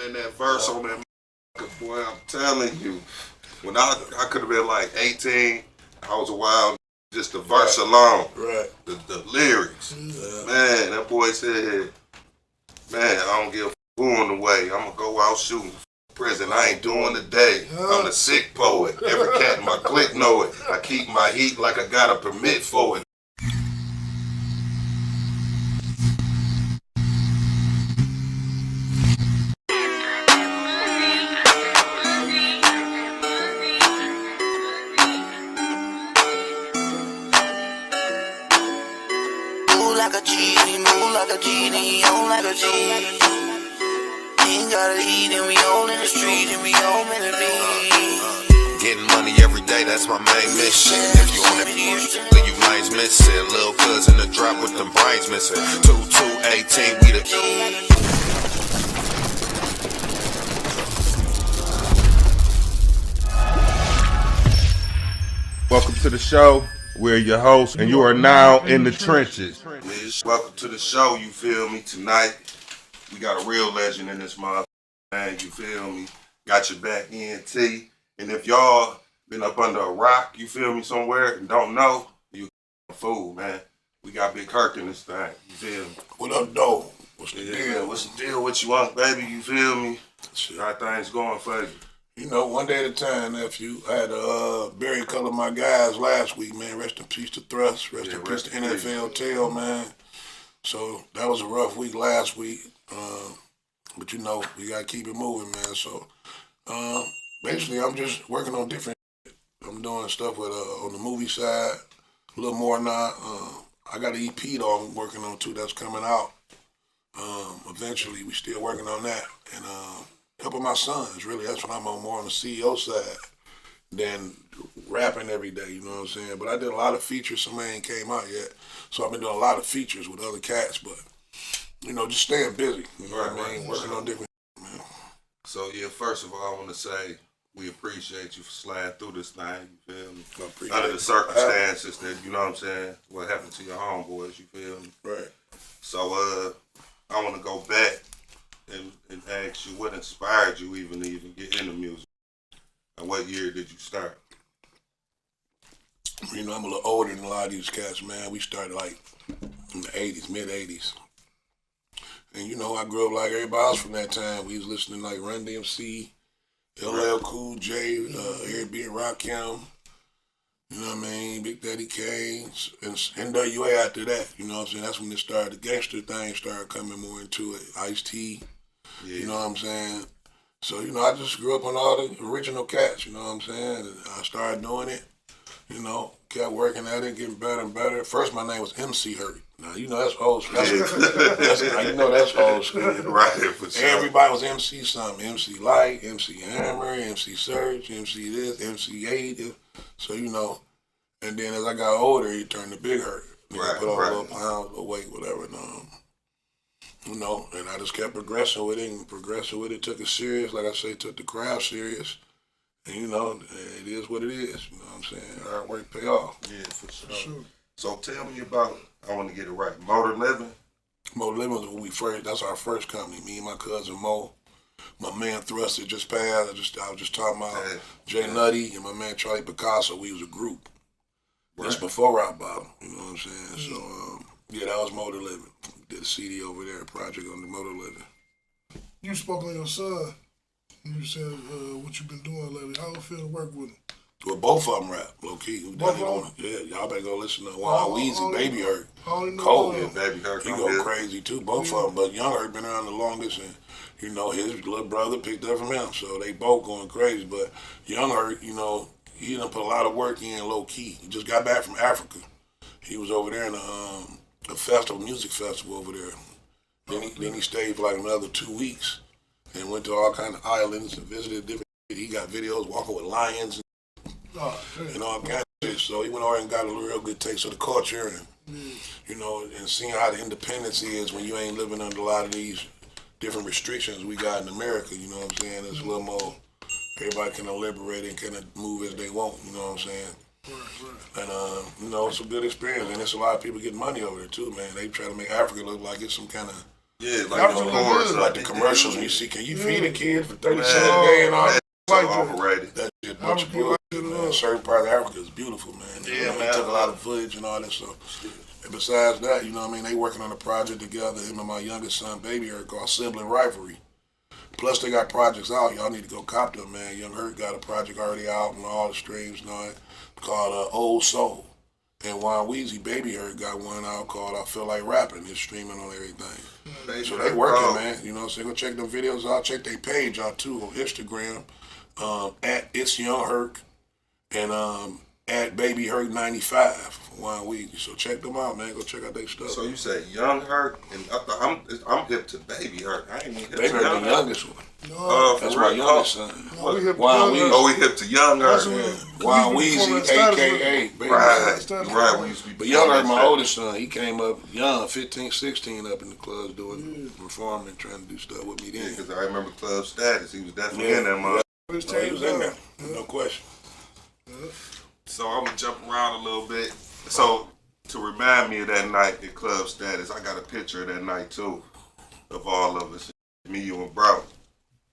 in that verse on that boy, I'm telling you. When I could have been like 18, I was a wild, just the verse alone. Right. The lyrics. Man, that boy said, man, I don't give a fool in the way. I'm going to go out shooting. Prison, I ain't doing the day. I'm the sick poet. Every cat in my clique know it. I keep my heat like I got a permit for it. Move like a genie, move like a genie, on like a genie. Ain't gotta eat and we all in the street and we all meant to be. Getting money every day, that's my main mission. If you on it, then you minds missing. Lil' cousin the drop with them brains missing. 2218, we the Welcome to the show. We're your hosts, and you are now in the trenches. Welcome to the show, you feel me? Tonight, we got a real legend in this motherfucker, man, you feel me? Got your back ENT. And if y'all been up under a rock, you feel me, somewhere, and don't know, you a fool, man. We got Big Herc in this thing, you feel me? What up, though? What's the deal? What's the deal with you, baby, you feel me? How things going for you? You know, one day at a time, nephew. I had to bury a couple of my guys last week, man. Rest in peace to Thrust. Rest in peace to NFL Tail, man. So that was a rough week last week. But you know, we gotta keep it moving, man. So basically, I'm just working on different. I'm doing stuff with on the movie side, a little more now. I got an EP though I'm working on too. That's coming out. Eventually, we still working on that and. Helping my sons, really. That's what I'm on, more on the CEO side than rapping every day, you know what I'm saying? But I did a lot of features. Some ain't came out yet. So I've been doing a lot of features with other cats, but, you know, just staying busy. You know what I mean? Working on different man. So, yeah, first of all, I want to say we appreciate you for sliding through this thing, you feel me? Under the circumstances that, you know what I'm saying, what happened to your homeboys, you feel me? Right. So, I want to go back and ask you what inspired you even get into music, and what year did you start? You know, I'm a little older than a lot of these cats, man. We started like in the 80s, mid-80s. And you know, I grew up like everybody else from that time. We was listening like Run DMC, LL Cool J, Eric B. and Rakim, you know what I mean, Big Daddy Kane, and NWA after that, you know what I'm saying? That's when it started, the gangster thing started coming more into it, Ice-T. Yeah. You know what I'm saying? So, you know, I just grew up on all the original cats, you know what I'm saying? And I started doing it, you know, kept working at it, getting better and better. First, my name was MC Hurt. Now, you know, that's old school. You know that's old school. Right, for sure. Everybody was MC something. MC Light, MC Hammer, MC Search, MC this, MC 8. So, you know, and then as I got older, he turned to Big Hurt. Right, put on a little pounds, a little weight, whatever. And, you know, and I just kept progressing with it, took it serious. Like I say, took the craft serious. And, you know, it is what it is. You know what I'm saying? Hard work pay off. Yeah, for sure. So tell me about, I want to get it right, Motor Living? Motor Living was when we first, that's our first company. Me and my cousin Mo. My man Thrust had just passed. I was just talking about Jay Nutty and my man Charlie Picasso. We was a group. That's before Rock Bottom. You know what I'm saying? So, yeah, that was Motor Living. Did a CD over there, a project on the Motor Living. You spoke on your son. You said what you been doing lately. How it feel to work with him? Well, both of them rap, low key. Both of them? Yeah, y'all better go listen to Wild Weezy, Baby Hurt. Cole, yeah, Baby Hurt. He go crazy too, both of them. But Young Hurt been around the longest, and you know his little brother picked up from him, so they both going crazy. But Young Hurt, you know, he done put a lot of work in low key. He just got back from Africa. He was over there in a festival, music festival over there. Then he stayed for like another 2 weeks and went to all kind of islands and visited different. He got videos walking with lions and all kinds of shit. So he went over and got a real good taste of the culture and you know, and seeing how the independence is when you ain't living under a lot of these different restrictions we got in America. You know what I'm saying? It's a little more. Everybody can liberate and kind of move as they want. You know what I'm saying? Right. And you know, it's a good experience, and there's a lot of people getting money over there too, man. They try to make Africa look like it's some kind of Yeah, like That the was chorus, good. Like the commercials when you see, can you feed a kid for 30 Man, cents a day and all that's that? so Like that. overrated. That shit I bunch of would like bullshit, it, man. Certain parts of Africa is beautiful, man. Yeah, You know, man. He took a lot of footage and all that stuff. And besides that, you know what I mean, they working on a project together, him and my youngest son, Baby Hurt, called Sibling Rivalry. Plus, they got projects out. Y'all need to go cop them, man. Young Hurt got a project already out on all the streams and all that called Old Soul. And Juan Weezy, Baby Hurt, got one out called I Feel Like Rapping. It's streaming on everything. So they working, man. You know what I'm saying? Go check them videos out. Check their page out, too, on Instagram, at It's Young Hurt and at Baby Hurt 95, Juan Weezy. So check them out, man. Go check out their stuff. So you say Young Hurt, and I thought I'm hip to Baby Hurt. I ain't even hip Baby to Hurt Young the Hurt. youngest one. No, That's for my real? youngest son. no, we hip to Juan Young Weezy. Hurt. Oh, we hip to Young That's Hurt. what- Juan we Weezy, performing status a.k.a. with- Baby Right, Hurt. right. We used to be. But Young Hurt, my performing oldest son, he came up young, 15, 16, up in the clubs doing, performing, trying to do stuff with me that. then. Yeah, 'cause I remember Club Status. He was definitely Yeah. in that mother. It's Oh, he was in there, Yeah. no question. So I'm gonna jump around a little bit. So to remind me of that night at Club Status, I got a picture of that night too, of all of us, me, you, and bro.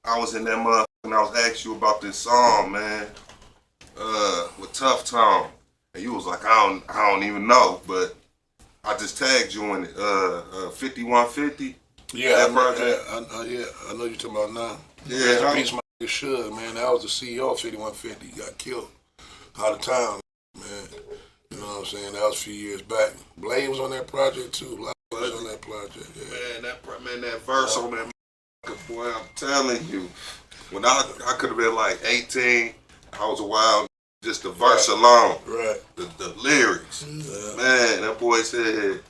I was in that motherfucker and I was asking you about this song, man, with Tough Tone, and you was like, I don't even know, but I just tagged you in it, 5150. Yeah, That I project? I know you're talking about now. Yeah, Rest in how- peace, my nigga Suge, man. That was the CEO of 5150. He got killed out of town, man. You know what I'm saying? That was a few years back. Blade was on that project too. Blade was on that project. Yeah. Man, that verse on that motherfucker, boy, I'm telling you, when I could have been like 18, I was a wild, just the verse alone, Right. the lyrics. Yeah. Man, that boy said,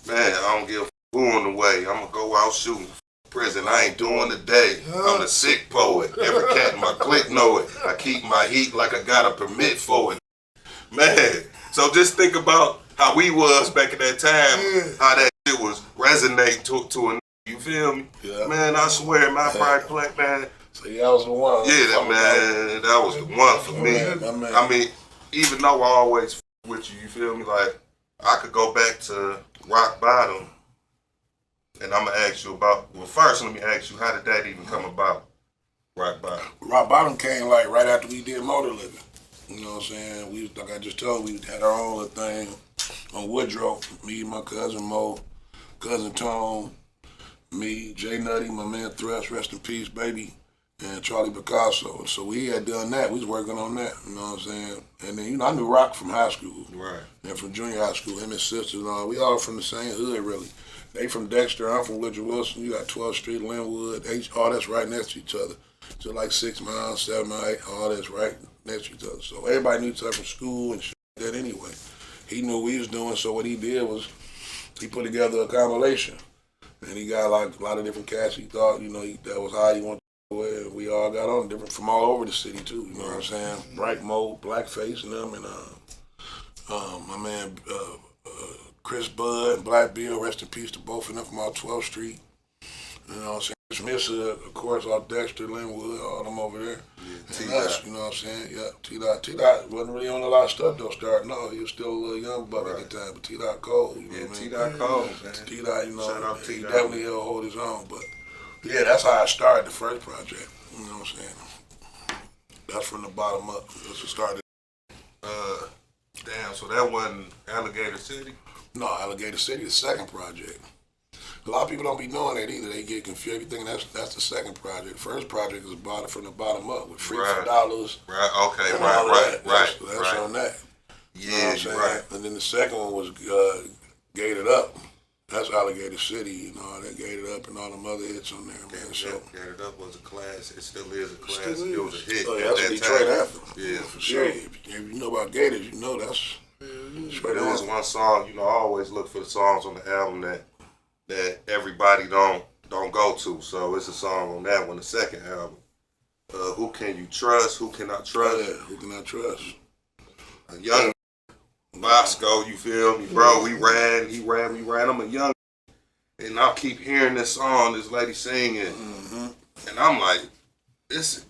man, I don't give a who on the way. I'm gonna go out shooting. Prison, I ain't doing the day. I'm the sick poet. Every cat in my clique know it. I keep my heat like I got a permit for it. Man, so just think about how we was back at that time, how that shit was resonating to a, you feel me? Yeah. Man, I swear, my pride play, man. So yeah, I was the one. Yeah, that was the one for me. My man. I mean, even though I always with you, you feel me? Like, I could go back to rock bottom, and I'm gonna ask you about. Well, first, let me ask you, how did that even come about? Rock bottom. Rock Bottom came like right after we did Motor Living. You know what I'm saying? We, like I just told you, we had our own little thing on Woodrow. Me, my cousin Mo, cousin Tone, me, Jay Nutty, my man Thrust, rest in peace, baby, and Charlie Picasso. So we had done that. We was working on that. You know what I'm saying? And then, you know, I knew Rock from high school. Right. And from junior high school, him and sisters and all. We all from the same hood, really. They from Dexter, I'm from Woodrow Wilson. You got 12th Street, Linwood, all that's right next to each other. So like 6 miles, 7 miles, all that's right next to each other. So everybody knew each other from school and shit like that anyway. He knew what he was doing, so what he did was he put together a compilation. And he got like a lot of different cats he thought, you know, that was how he wanted to do it. And we all got on different from all over the city too, you know what I'm saying? Bright Mode, Blackface and them, and my man Chris Bud and Black Bill, rest in peace to both of them from out 12th Street. You know what I'm saying? Smith, of course, out Dexter, Linwood, all them over there. Yeah, And T-Dot. us, you know what I'm saying? Yeah, T-Dot wasn't really on a lot of stuff though, starting off. He was still a little young buck at the time, but T-Dot cold, you know Yeah, what I mean? T-Dot Cole, man. T-Dot, you Shout know, out he T-Dot. definitely will hold his own, but yeah, that's how I started the first project, you know what I'm saying? That's from the bottom up. That's what started. Damn, so that wasn't Alligator City? No, Alligator City, the second project. A lot of people don't be knowing that either. They get confused. Everything that's the second project. First project is about it from the bottom up with free Right. for dollars. Right, okay, and right, all of right, that. right, That's right. on that. You know what Yeah, I'm saying? you're right. And then the second one was Gated Up. That's Alligator City, you know, that Gated Up and all them other hits on there, man. So, Gated Up was a class. It still is a class. Still It was a hit. oh, yeah, at that's a that Detroit time. anthem. Yeah, For sure. If you know about Gators, you know that's straight There was on. one song, you know, I always look for the songs on the album that everybody don't go to. So it's a song on that one, the second album. Who Can You Trust? Who Can I Oh, Trust? yeah, who can I trust? A young Bosco, you feel me, bro? We ran. I'm a young, and I keep hearing this song, this lady singing, and I'm like, this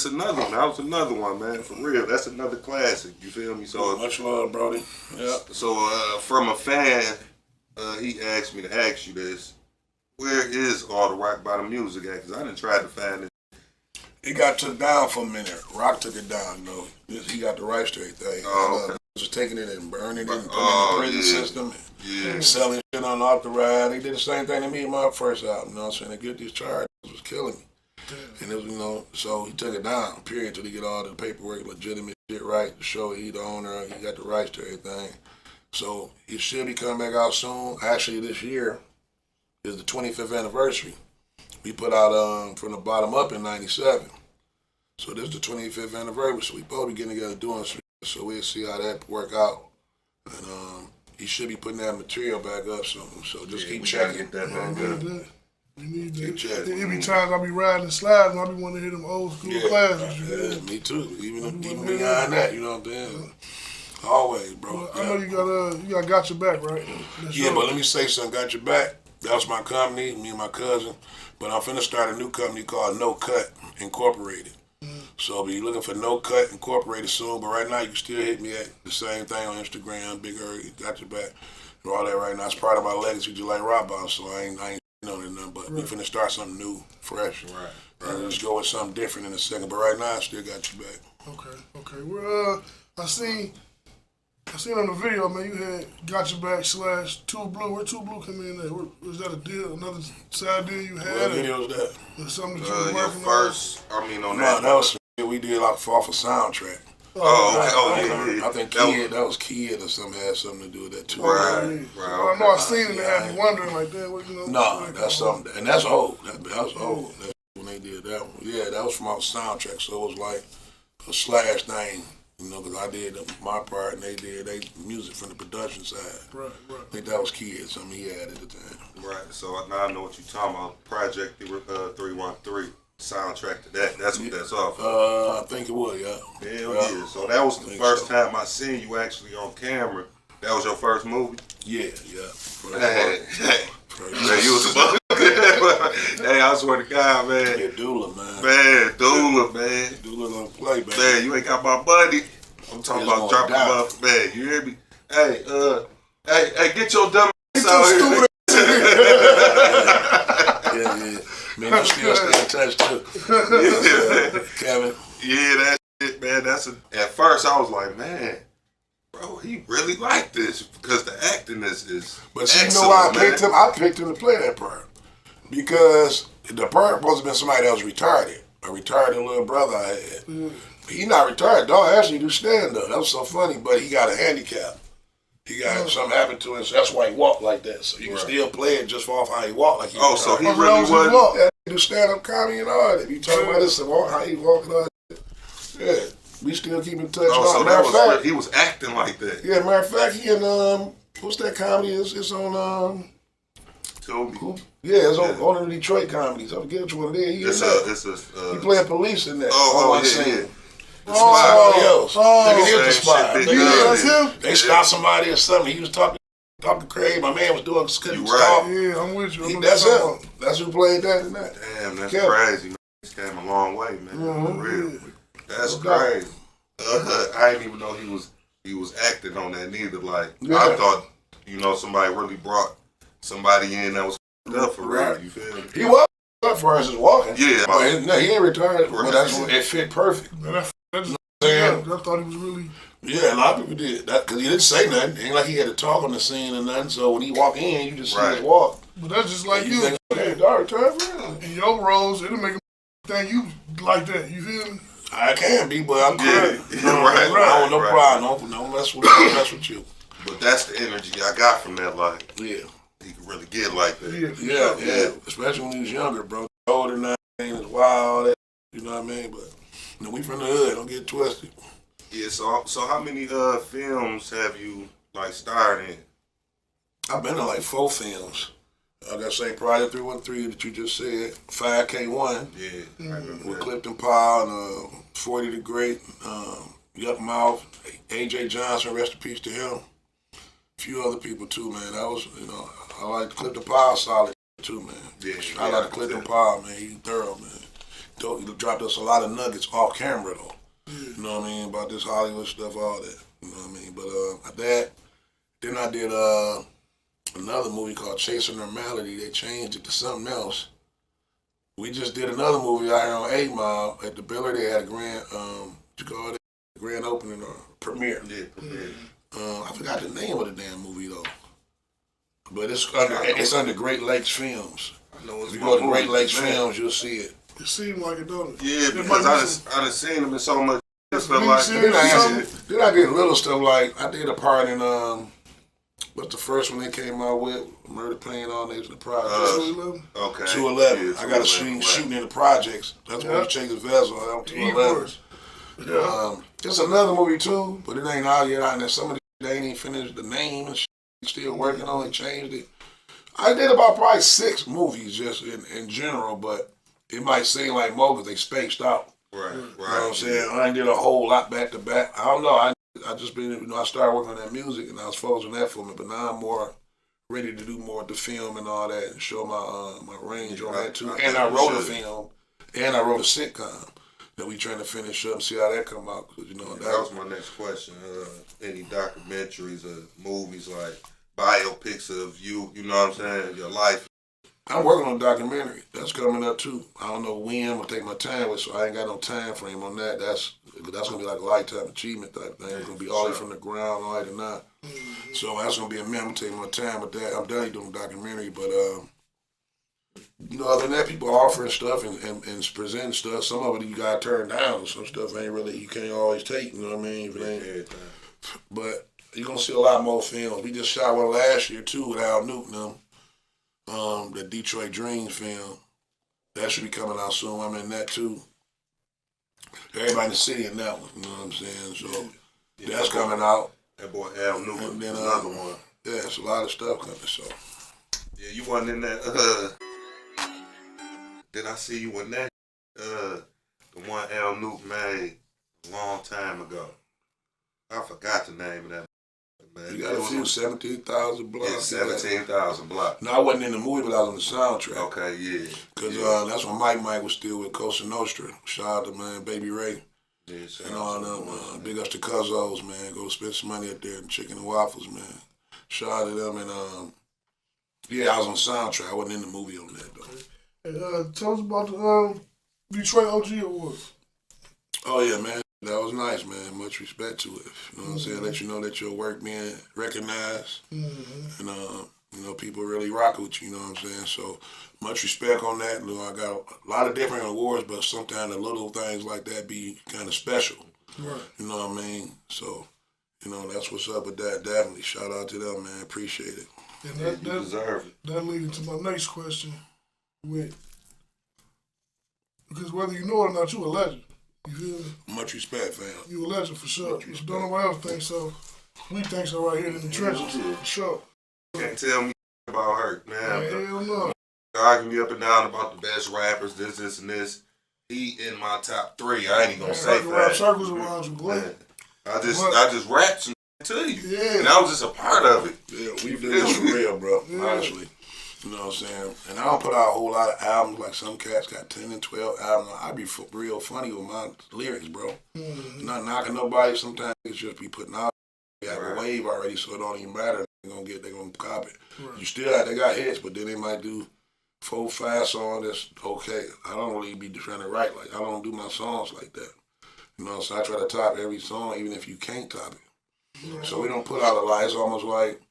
another one. That was another one, man, for real. That's another classic. You feel me? So Much love, Brody. Yeah. from a fan, he asked me to ask you this. where is All the Rock Bottom music at? Because I done tried to find it. It got took down for a minute. Rock took it down, you know. He got the rights to everything. Oh, okay. Just taking it and burning it and putting Oh, it in the prison yeah. system. Yeah. Selling shit unauthorized. They did the same thing to me in my first album, you know what I'm saying? They get these charges was killing me. And it was, you know, so he took it down, period, till he get all the paperwork, legitimate shit right, to show he the owner, he got the rights to everything. So he should be coming back out soon. Actually, this year is the 25th anniversary. We put out From the Bottom Up in 97. So this is the 25th anniversary, so we both be getting together doing some shit. So we'll see how that work out. And he should be putting that material back up soon. So just keep checking. Get that We back need up. that. We need that. Check. It be times I be riding and sliding, I be wanting to hear them old school classics. You Yeah, know? me too. Even beyond that, you know what I'm saying? Always, bro. I know you got your back, right? That's Yeah, right. but let me say something. Got your back. That was my company, me and my cousin. But I'm finna start a new company called No Cut Incorporated. So I'll be looking for No Cut Incorporated soon. But right now, you can still hit me at the same thing on Instagram. Big Early, got your back. And all that right now. It's part of my legacy, just like Rock Boss. So I ain't on it nothing. But we finna start something new, fresh. Right. And just go with something different in a second. But right now, I still got your back. Okay. Well, I seen on the video, man, you had Got Your Back / Too Blue. Where Too Blue come in there? Was that a deal, another side deal you had? What video was that? Or something that you were Your working first, I mean, on No, that. that was we did like off a soundtrack. Oh, okay. Oh, yeah. I think that was Kid or something had something to do with that too. Right. I know I seen it and had me wondering like that. What, you know? No, that's something, and that's old. That was old. That's when they did that one. Yeah, that was from our soundtrack, so it was like a slash thing, you know, because I did my part and they did they music from the production side. Right. I think that was Kid, something he had at the time. Right. So now I know what you're talking about. Project 313 soundtrack to that. That's what that's off. I think it was, yeah. Hell yeah. So that was the first time I seen you actually on camera. That was your first movie? Yeah. Hey, you was a hey, I swear to God, man. Yeah, Doula, man. Man, Doula, man. Doula don't play, man. Man, you ain't got my money. I'm talking It's about going dropping down. off. Man, you hear me? Hey, hey, get your dumb ass out here. Yeah. Man, I still stay in touch too. Kevin. Yeah, that shit, man. At first I was like, man, bro, he really like this because the acting is But see, you excellent, know why I man. picked him? I picked him to play that part. Because the part supposed to have been somebody that was retarded. A retarded little brother I had. He not retarded, dog. Actually do stand up. That was so funny, but he got a handicap. He got something happened to him, so that's why he walked like that. So you can still play it just off how he walked like he Oh, so he retarded. really wasn't. Yeah, he do stand up comedy and all that. You talking about this and how he walk and all that. Yeah. We still keep in touch. Oh, so Matter that of was fact, he was acting like that. yeah, matter of fact, he in what's that comedy? It's on Toby. yeah, it's on one of the Detroit comedies. I forget which one it is. He It's in that. He He playing police in that. Oh, I yeah, seen. yeah. Somebody else. I think it is the Same spot. shit, They- Big that's Early. him? They stopped somebody or something. He was talking crazy. My man was doing couldn't You right. talk. Yeah, I'm with you. I know That's what you're him. That's who played that and that. Damn, that's Kevin. crazy, man. He's came a long way, man. For real. That's No doubt. crazy. I didn't even know he was acting on that neither. Like Yeah. I thought, somebody really brought somebody in that was up for real. Right. You feel me? He was up for us as walking. Yeah. No, he ain't retired. But Right. that's what it fit perfect. saying. I thought he was really. Yeah, a lot of people did that because he didn't say nothing. Ain't like he had to talk on the scene or nothing. So when he walk in, you just see Right. his walk. But that's just like You you. think, hey, dog, turn for real. In your roles, it'll make a thing you like that. You feel me? I can be, but I'm Yeah. good. Right. No, no right. problem. No mess with you. Mess with you. But that's the energy I got from that. Like Yeah. he could really get like that. Yeah. Especially when he was younger, bro. Older now, ain't as wild. That, you know what I mean? But we from the hood. Don't get twisted. Yeah. So how many films have you like starred in? I've been in like 4 films. I got St. Project 313 that you just said. 5K1 Yeah. I remember with that. Clifton Powell and 40 the Great, Yuck Mouth, AJ Johnson, rest in peace to him. A few other people too, man. That was, I like Clifton Powell solid too, man. Yeah, I like Clifton Powell, man. He thorough, man. He dropped us a lot of nuggets off camera though. You know what I mean? About this Hollywood stuff, all that. You know what I mean? But that, then I did another movie called Chasing Normality. They changed it to something else. We just did another movie out here on 8 Mile at the Biller. They had a grand, what you call it, grand opening or premiere. Yeah, premiere. I forgot the name of the damn movie though. But it's under Great Lakes Films. I know it's If you go to my Great movie, Lakes man. Films, you'll see it. It seemed like it, don't it? Yeah, There because might be I done seen them in so much stuff mini like series that. Then I did little stuff like I did a part in what's the first one they came out with? Murder Plane All Nation the Projects. 211. Okay. 211. Yeah, I got a 211, scene right. shooting in the projects. That's when Yeah. we changed the vessel. I'm 211. Yeah. There's another movie too, but it ain't out yet. And some of they ain't even finished the name and shit. Still working on it, changed it. I did about probably 6 movies just in general, but it might seem like more because they spaced out. Right, right. You know what I'm saying? I ain't did a whole lot back to back. I don't know. I just been, I started working on that music and I was focused on that for me, but now I'm more ready to do more of the film and all that and show my range on that too. And I wrote a film and I wrote a sitcom that we trying to finish up and see how that come out. Cause, you know, That was my next question. Any documentaries or movies like biopics of you know what I'm saying, your life? I'm working on a documentary. That's coming up too. I don't know when. I'm gonna take my time with, so I ain't got no time frame on that. That's gonna be like a lifetime achievement type thing. It's gonna be all the way from the ground, all the way to now. So that's gonna be a man. I'm taking my time with that. I'm done doing a documentary, but you know, other than that, people are offering stuff and presenting stuff. Some of it you gotta turn down. Some stuff ain't really you can't always take. You know what I mean? If it ain't, Everything. but you're gonna see a lot more films. We just shot one last year too with Al Newton. The Detroit Dreams film. That should be coming out soon. I'm in that too. Everybody in the city in that one, you know what I'm saying? So that's coming out. That boy Al Newman, And then another one. Yeah, it's a lot of stuff coming, so. Yeah, you wasn't in that did I see you in that the one Al Newton made a long time ago. I forgot the name of that man. You got a few, 17,000 blocks. Yeah, 17,000 blocks. No, I wasn't in the movie, but I was on the soundtrack. Okay, yeah. Because yeah. that's when Mike was still with Cosa Nostra. Shout out to, man, Baby Ray. Yeah, And all them, big ups to Cuzzos, man. Go spend some money up there and chicken and waffles, man. Shout out to them. And, yeah, I was on the soundtrack. I wasn't in the movie on that, though. And, tell us about the Detroit OG Awards. Oh, yeah, man. That was nice, man. Much respect to it. You know what I'm saying? Let you know that your work being recognized. And, you know, people really rock with you, you know what I'm saying? So, much respect on that. You know, I got a lot of different awards, but sometimes the little things like that be kind of special. Right. You know what I mean? So, you know, that's what's up with that. Definitely. Shout out to them, man. Appreciate it. And You deserve it. that leads to my next question because whether you know it or not, you a legend. You feel me? Much respect, fam. You a legend for sure. Much If respect. don't nobody else think so, we think so right here in the trenches, for sure. Can't tell me about her, man. Hell no. Arguing me up and down about the best rappers, this, and this. He in my top 3. I ain't even gonna say I can wrap that. circles around you, boy. Man, I just rapped some to you. Yeah. And I was just a part of it. Yeah, we do this for real, bro. Yeah. Honestly. You know what I'm saying? And I don't put out a whole lot of albums like some cats got 10 and 12 albums. I be real funny with my lyrics, bro. Not knocking nobody. Sometimes it's just be putting out. They have a wave already, so it don't even matter. They're gonna copy it. You still they got hits, but then they might do 4, 5 songs that's okay. I don't really be trying to write like I don't do my songs like that. You know, so I try to top every song, even if you can't top it. So we don't put out a lot. It's almost like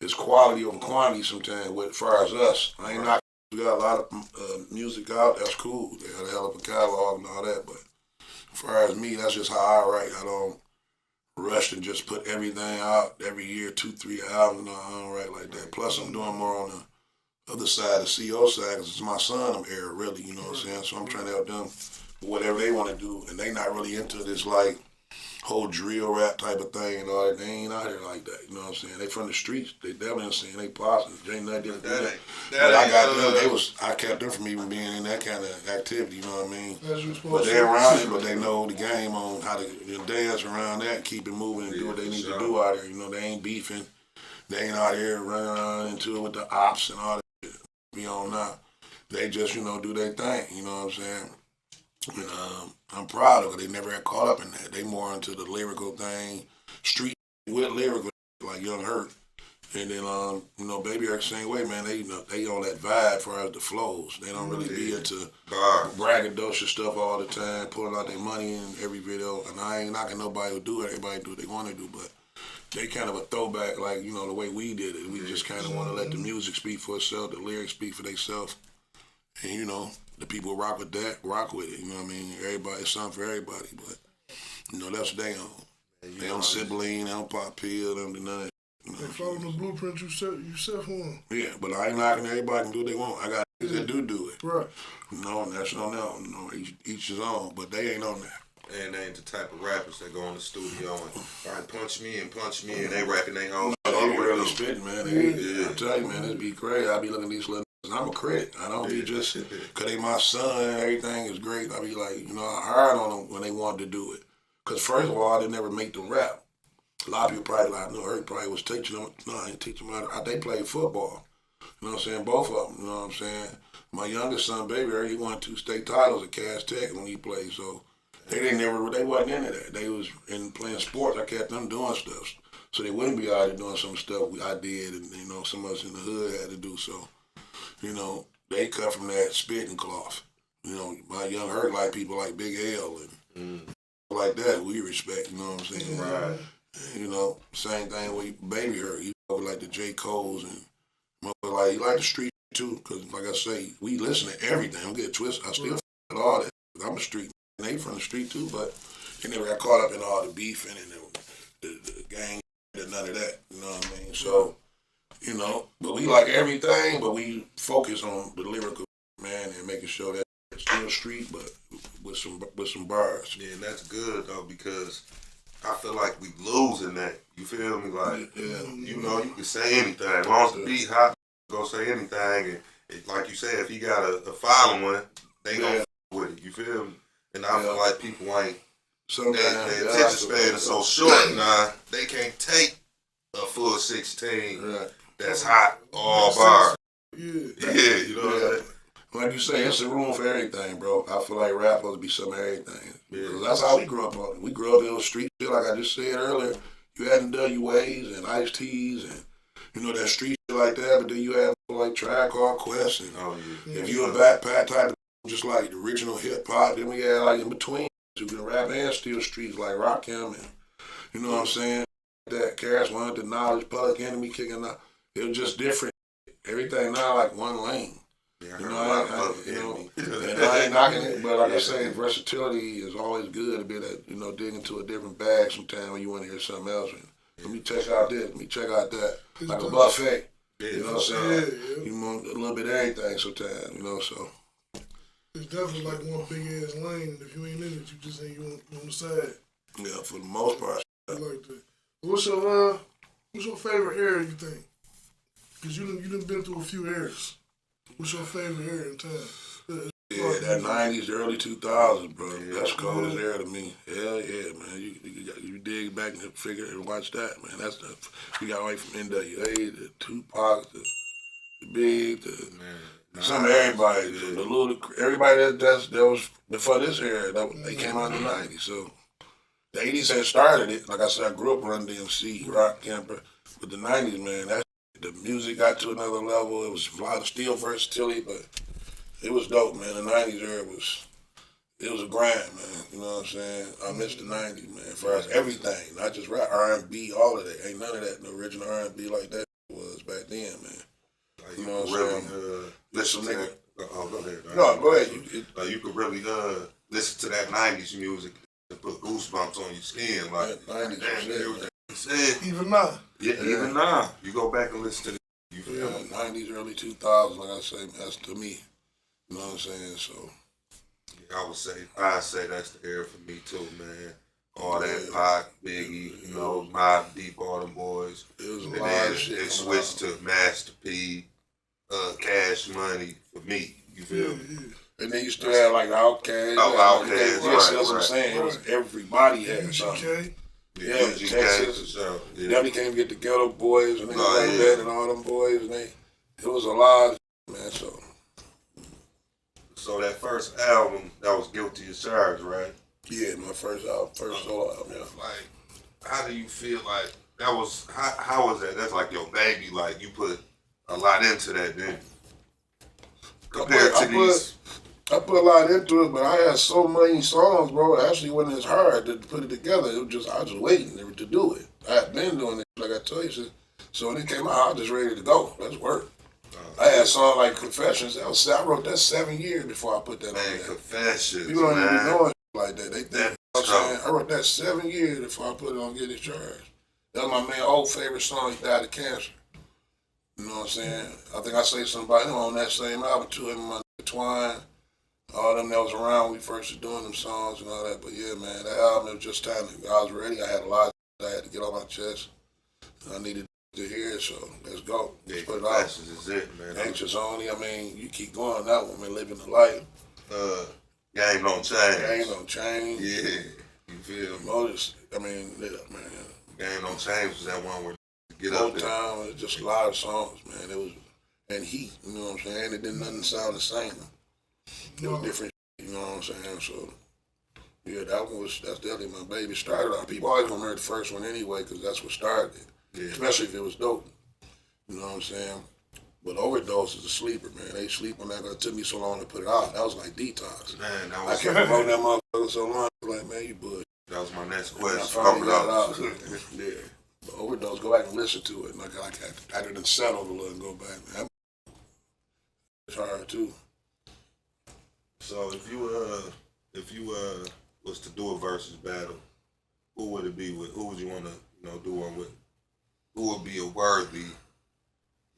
it's quality over quantity sometimes as far as us. I ain't not. We got a lot of music out. That's cool. They got a hell of a catalog and all that. But as far as me, that's just how I write. I don't rush and just put everything out every year, 2, 3 albums. No, I don't write like that. Plus, I'm doing more on the other side, the CEO side, because it's my son I'm here, really. You know what I'm saying? So I'm trying to help them with whatever they want to do. And they not really into this, like, whole drill rap type of thing and all that. They ain't out here like that, you know what I'm saying? They from the streets. They definitely ain't saying they positive. They ain't nothing different than that. But I got them, I kept them from even being in that kind of activity, you know what I mean? As you But supposed they're to. around it, but they know the game on how to dance around that, keep it moving and do what they need to do out here. You know, they ain't beefing. They ain't out here running around into it with the ops and all that shit. Be on now. They just, you know, do their thing, you know what I'm saying? And, I'm proud of it. They never got caught up in that. They more into the lyrical thing, street with lyrical, like Young Hurt. And then, you know, Baby Earth same way, man. They, you know, they on that vibe for us, the flows. They don't really be into braggadocious stuff all the time, pulling out their money in every video. And I ain't knocking nobody who do it. Everybody do what they want to do, but they kind of a throwback, like, you know, the way we did it. We just kind of want to let the music speak for itself, the lyrics speak for themselves. And, you know, the people rock with that, rock with it. You know what I mean? Everybody, it's something for everybody, but, you know, that's what they on. They don't sibling, they don't pop pill, they don't do none of that. You know, They follow the blueprint you set for them. yeah, but I ain't knocking everybody can do what they want. I got niggas that do it. Right. You know, and that's on them. You know, each his own, but they ain't on that. And they ain't the type of rappers that go in the studio and all right, punch me, and they rapping their own They all the be way really through. spitting, man. Yeah. I tell you, man, it be crazy. I be looking at these little niggas, and I'm a critic. I don't be just, because they my son and everything is great. I be like, you know, I hired on them when they wanted to do it. Because first of all, I didn't never make them rap. A lot of people probably like, no, Eric probably was teaching them. No, I ain't teaching them how they played football. You know what I'm saying? Both of them, you know what I'm saying? My youngest son, Baby Eric, he won 2 state titles at Cass Tech when he played, so they wasn't into that. They was in playing sports. I kept them doing stuff. So they wouldn't be out there doing some stuff I did and, you know, some of us in the hood had to do. So, you know, they cut from that spitting cloth. You know, my young hurt like people like Big L and like that, we respect, you know what I'm saying? Right. And, you know, same thing with Baby Hurt. He like the J. Cole's and like, he like the street too, because like I say, we listen to everything. Don't get it twisted. I still at all that. I'm a street man. They from the street too, but they never got caught up in all the beefing and the gang and none of that. You know what I mean? So, you know, but we like everything, but we focus on the lyrical, man, and making sure that it's still street, but with some bars. Yeah, and that's good though, because I feel like we losing that. You feel me? Like, you know, you can say anything. As long as the beat hot, go say anything. And it, like you said, if he got a following, they gonna with it. You feel me? And I feel like people ain't. Their attention span is so short now. They can't take a full 16 that's hot all bar. Yeah, you know what I'm saying? Like you say, it's a room for everything, bro. I feel like rap supposed to be some of everything. Yeah. That's how we grew up on it. We grew up in the street shit, like I just said earlier. You had NWAs and Ice T's and, you know, that street shit like that, but then you had like Tribe Called Quest and if you a backpack type of just like the original hip hop, then we had like in between you can rap and steal streets like Rakim and, you know what I'm saying? That Cash One, the Knowledge, Public Enemy kicking out. It was just different. Everything now like one lane. Yeah, you know, and I ain't knocking it, but like I say, versatility is always good to be able to, you know, dig into a different bag sometimes when you want to hear something else. And let me check out this, let me check out that. Like a buffet. You know what I'm saying? You want a little bit of everything sometimes, you know, so. It's definitely like one big ass lane. If you ain't in it, you just ain't on the side. Yeah, for the most part. I like that. What's your favorite era, you think? Because you done been through a few eras. What's your favorite era in time? Yeah, that 90s, early 2000s, bro. That's coldest era to me. Hell yeah, man. You dig back and figure and watch that, man. That's the, you got away from NWA to Tupac to Big to some of everybody. The little, everybody that was before this era, they came out in the 90s. So the 80s had started it. Like I said, I grew up Run DMC, Rock Camper. But the 90s, man, the music got to another level. It was a lot of still versatility, but it was dope, man. The 90s era it was a grind, man. You know what I'm saying? I miss the 90s, man. As far as everything, not just rap, R&B, all of that. Ain't none of that in the original R&B like that was back then, man. Like you know what I'm saying? Listen to that. Oh, go ahead. No, go ahead. You could really listen to that 90s music and put goosebumps on your skin. Like, 90s damn, even now. Yeah, even now. You go back and listen to you feel me? 90s, early 2000s, like I say, that's to me. You know what I'm saying? So I'd say that's the era for me too, man. All that Pac, Biggie, you know, Mobb Deep, all them boys. It was a and lot then of shit. it switched to Master P, Cash Money for me. You feel me? And then you still had like Outkast. Outkast, right. That's what I'm saying. It was everybody had something. UGK. Yeah, UGK, Texas. sure. Then we came to get the Ghetto Boys and things like that, and all them boys, and it was a lot, man. So that first album, that was Guilty as Charged, right? Yeah, my first solo album. Yeah. Like, how do you feel like That was how was that? That's like your baby. Like you put a lot into that, then compared to these. I put a lot into it, but I had so many songs, bro. It actually wasn't as hard to put it together. It was just I was just waiting to do it. I had been doing it, like I told you. So when it came out, I was just ready to go. Let's work. I had songs like Confessions. I wrote that 7 years before I put that on there. Confessions. People don't even man. be knowing like that. They think, you know what tough. I'm saying? I wrote that 7 years before I put it on Get It Charged. That was my man old favorite song. He died of cancer. You know what I'm saying? I think I say something about him on that same album too. Him and my nigga Twine, all them that was around when we first was doing them songs and all that. But yeah, man, that album, it was just time. I was ready. I had a lot I had to get off my chest. I needed to hear it, so let's go. Let's put it out. Confessions is it, man. Anxious Only. I mean, you keep going on that one, man. Living the life. Game don't change. Game don't change. Yeah, you feel me? Moses. I mean, yeah, man. Game don't change was that one where get Whole up there. time, it was just a lot of songs, man. It was, and heat, you know what I'm saying? It didn't nothing sound the same. It was different, you know what I'm saying? So, yeah, that's definitely my baby. Started out. People always want to hear the first one anyway, because that's what started it. Yeah. Especially if it was dope. You know what I'm saying? But Overdose is a sleeper, man. They sleep on that. It took me so long to put it out. That was like detox. Man, that I was kept promoting that motherfucker so long. I was like, man, you bullshit. that was my next And I question. finally got it Overdose. out. Yeah. But Overdose, go back and listen to it. Like I didn't settle a little and go back, man. It's hard too. So if you was to do a versus battle, who would it be with? Who would you want to do one with? Who would be a worthy,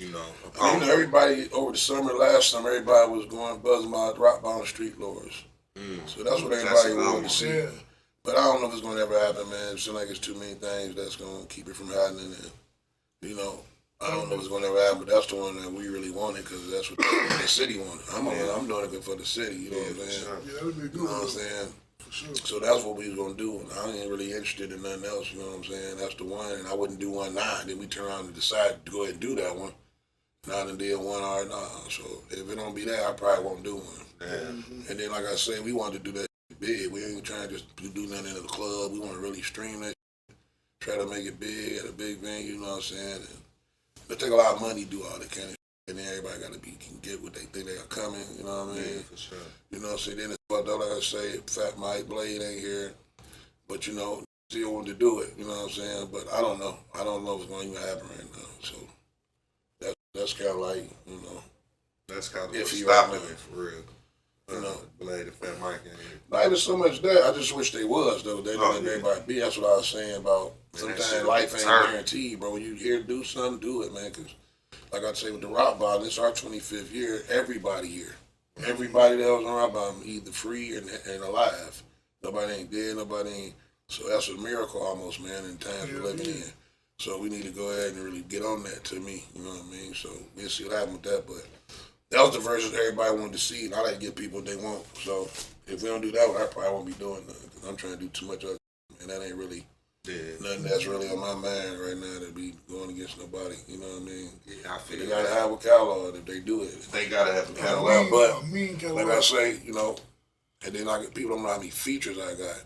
I mean, opponent? everybody over the last summer, everybody was going buzzing about Rock Bottom Street Lords. So that's what That's everybody a good wanted one. to see. Yeah. But I don't know if it's going to ever happen, man. It seems like it's too many things that's going to keep it from happening. And, I don't know if it's going to ever happen, but that's the one that we really wanted because that's what the city wanted. I'm doing it for the city, you know what I'm saying? Sure. Yeah, that would be a good You know what I'm one. saying? For sure. So that's what we was gonna do. I ain't really interested in nothing else, you know what I'm saying? That's the one, and I wouldn't do one now. Then we turn around and decide to go ahead and do that one. Now I done did one already now. So if it don't be that, I probably won't do one. Yeah. And then like I said, we wanted to do that big. We ain't trying to just do nothing in the club. We want to really stream that, try to make it big at a big venue, you know what I'm saying? And it take a lot of money to do all that kind of shit. And then everybody can get what they think they are coming, you know what I mean? Yeah, for sure. You know, so then it's fucked up, like I say, Fat Mike Blade ain't here. But, still wanted to do it, you know what I'm saying? But I don't know. I don't know what's going to even happen right now. So that's kind of like, That's kind of If what's you stopping right, it for real. Blade and Fat Mike ain't here. not even so much that. I just wish they was, though. They Oh, let yeah. everybody be. That's what I was saying about Man, that sometimes shit life ain't turn. guaranteed, bro. When you here to do something, do it, man. Because, like I say with the Rock Bottom, it's our 25th year. Everybody here. Everybody that was on Rock Bottom either free and alive. Nobody ain't dead, nobody ain't. So that's a miracle almost, man, in times we're living in. So we need to go ahead and really get on that to me, you know what I mean? So we'll see what happens with that. But that was the version everybody wanted to see, and I like to give people what they want. So if we don't do that one, I probably won't be doing nothing. 'Cause I'm trying to do too much other, and that ain't really nothing that's really on my mind right now to be going against nobody. You know what I mean? Yeah, I feel They that. gotta have a catalog if they do it. They gotta have a Yeah, catalog. well, but A mean like I catalog. say, and then people don't know how many features I got.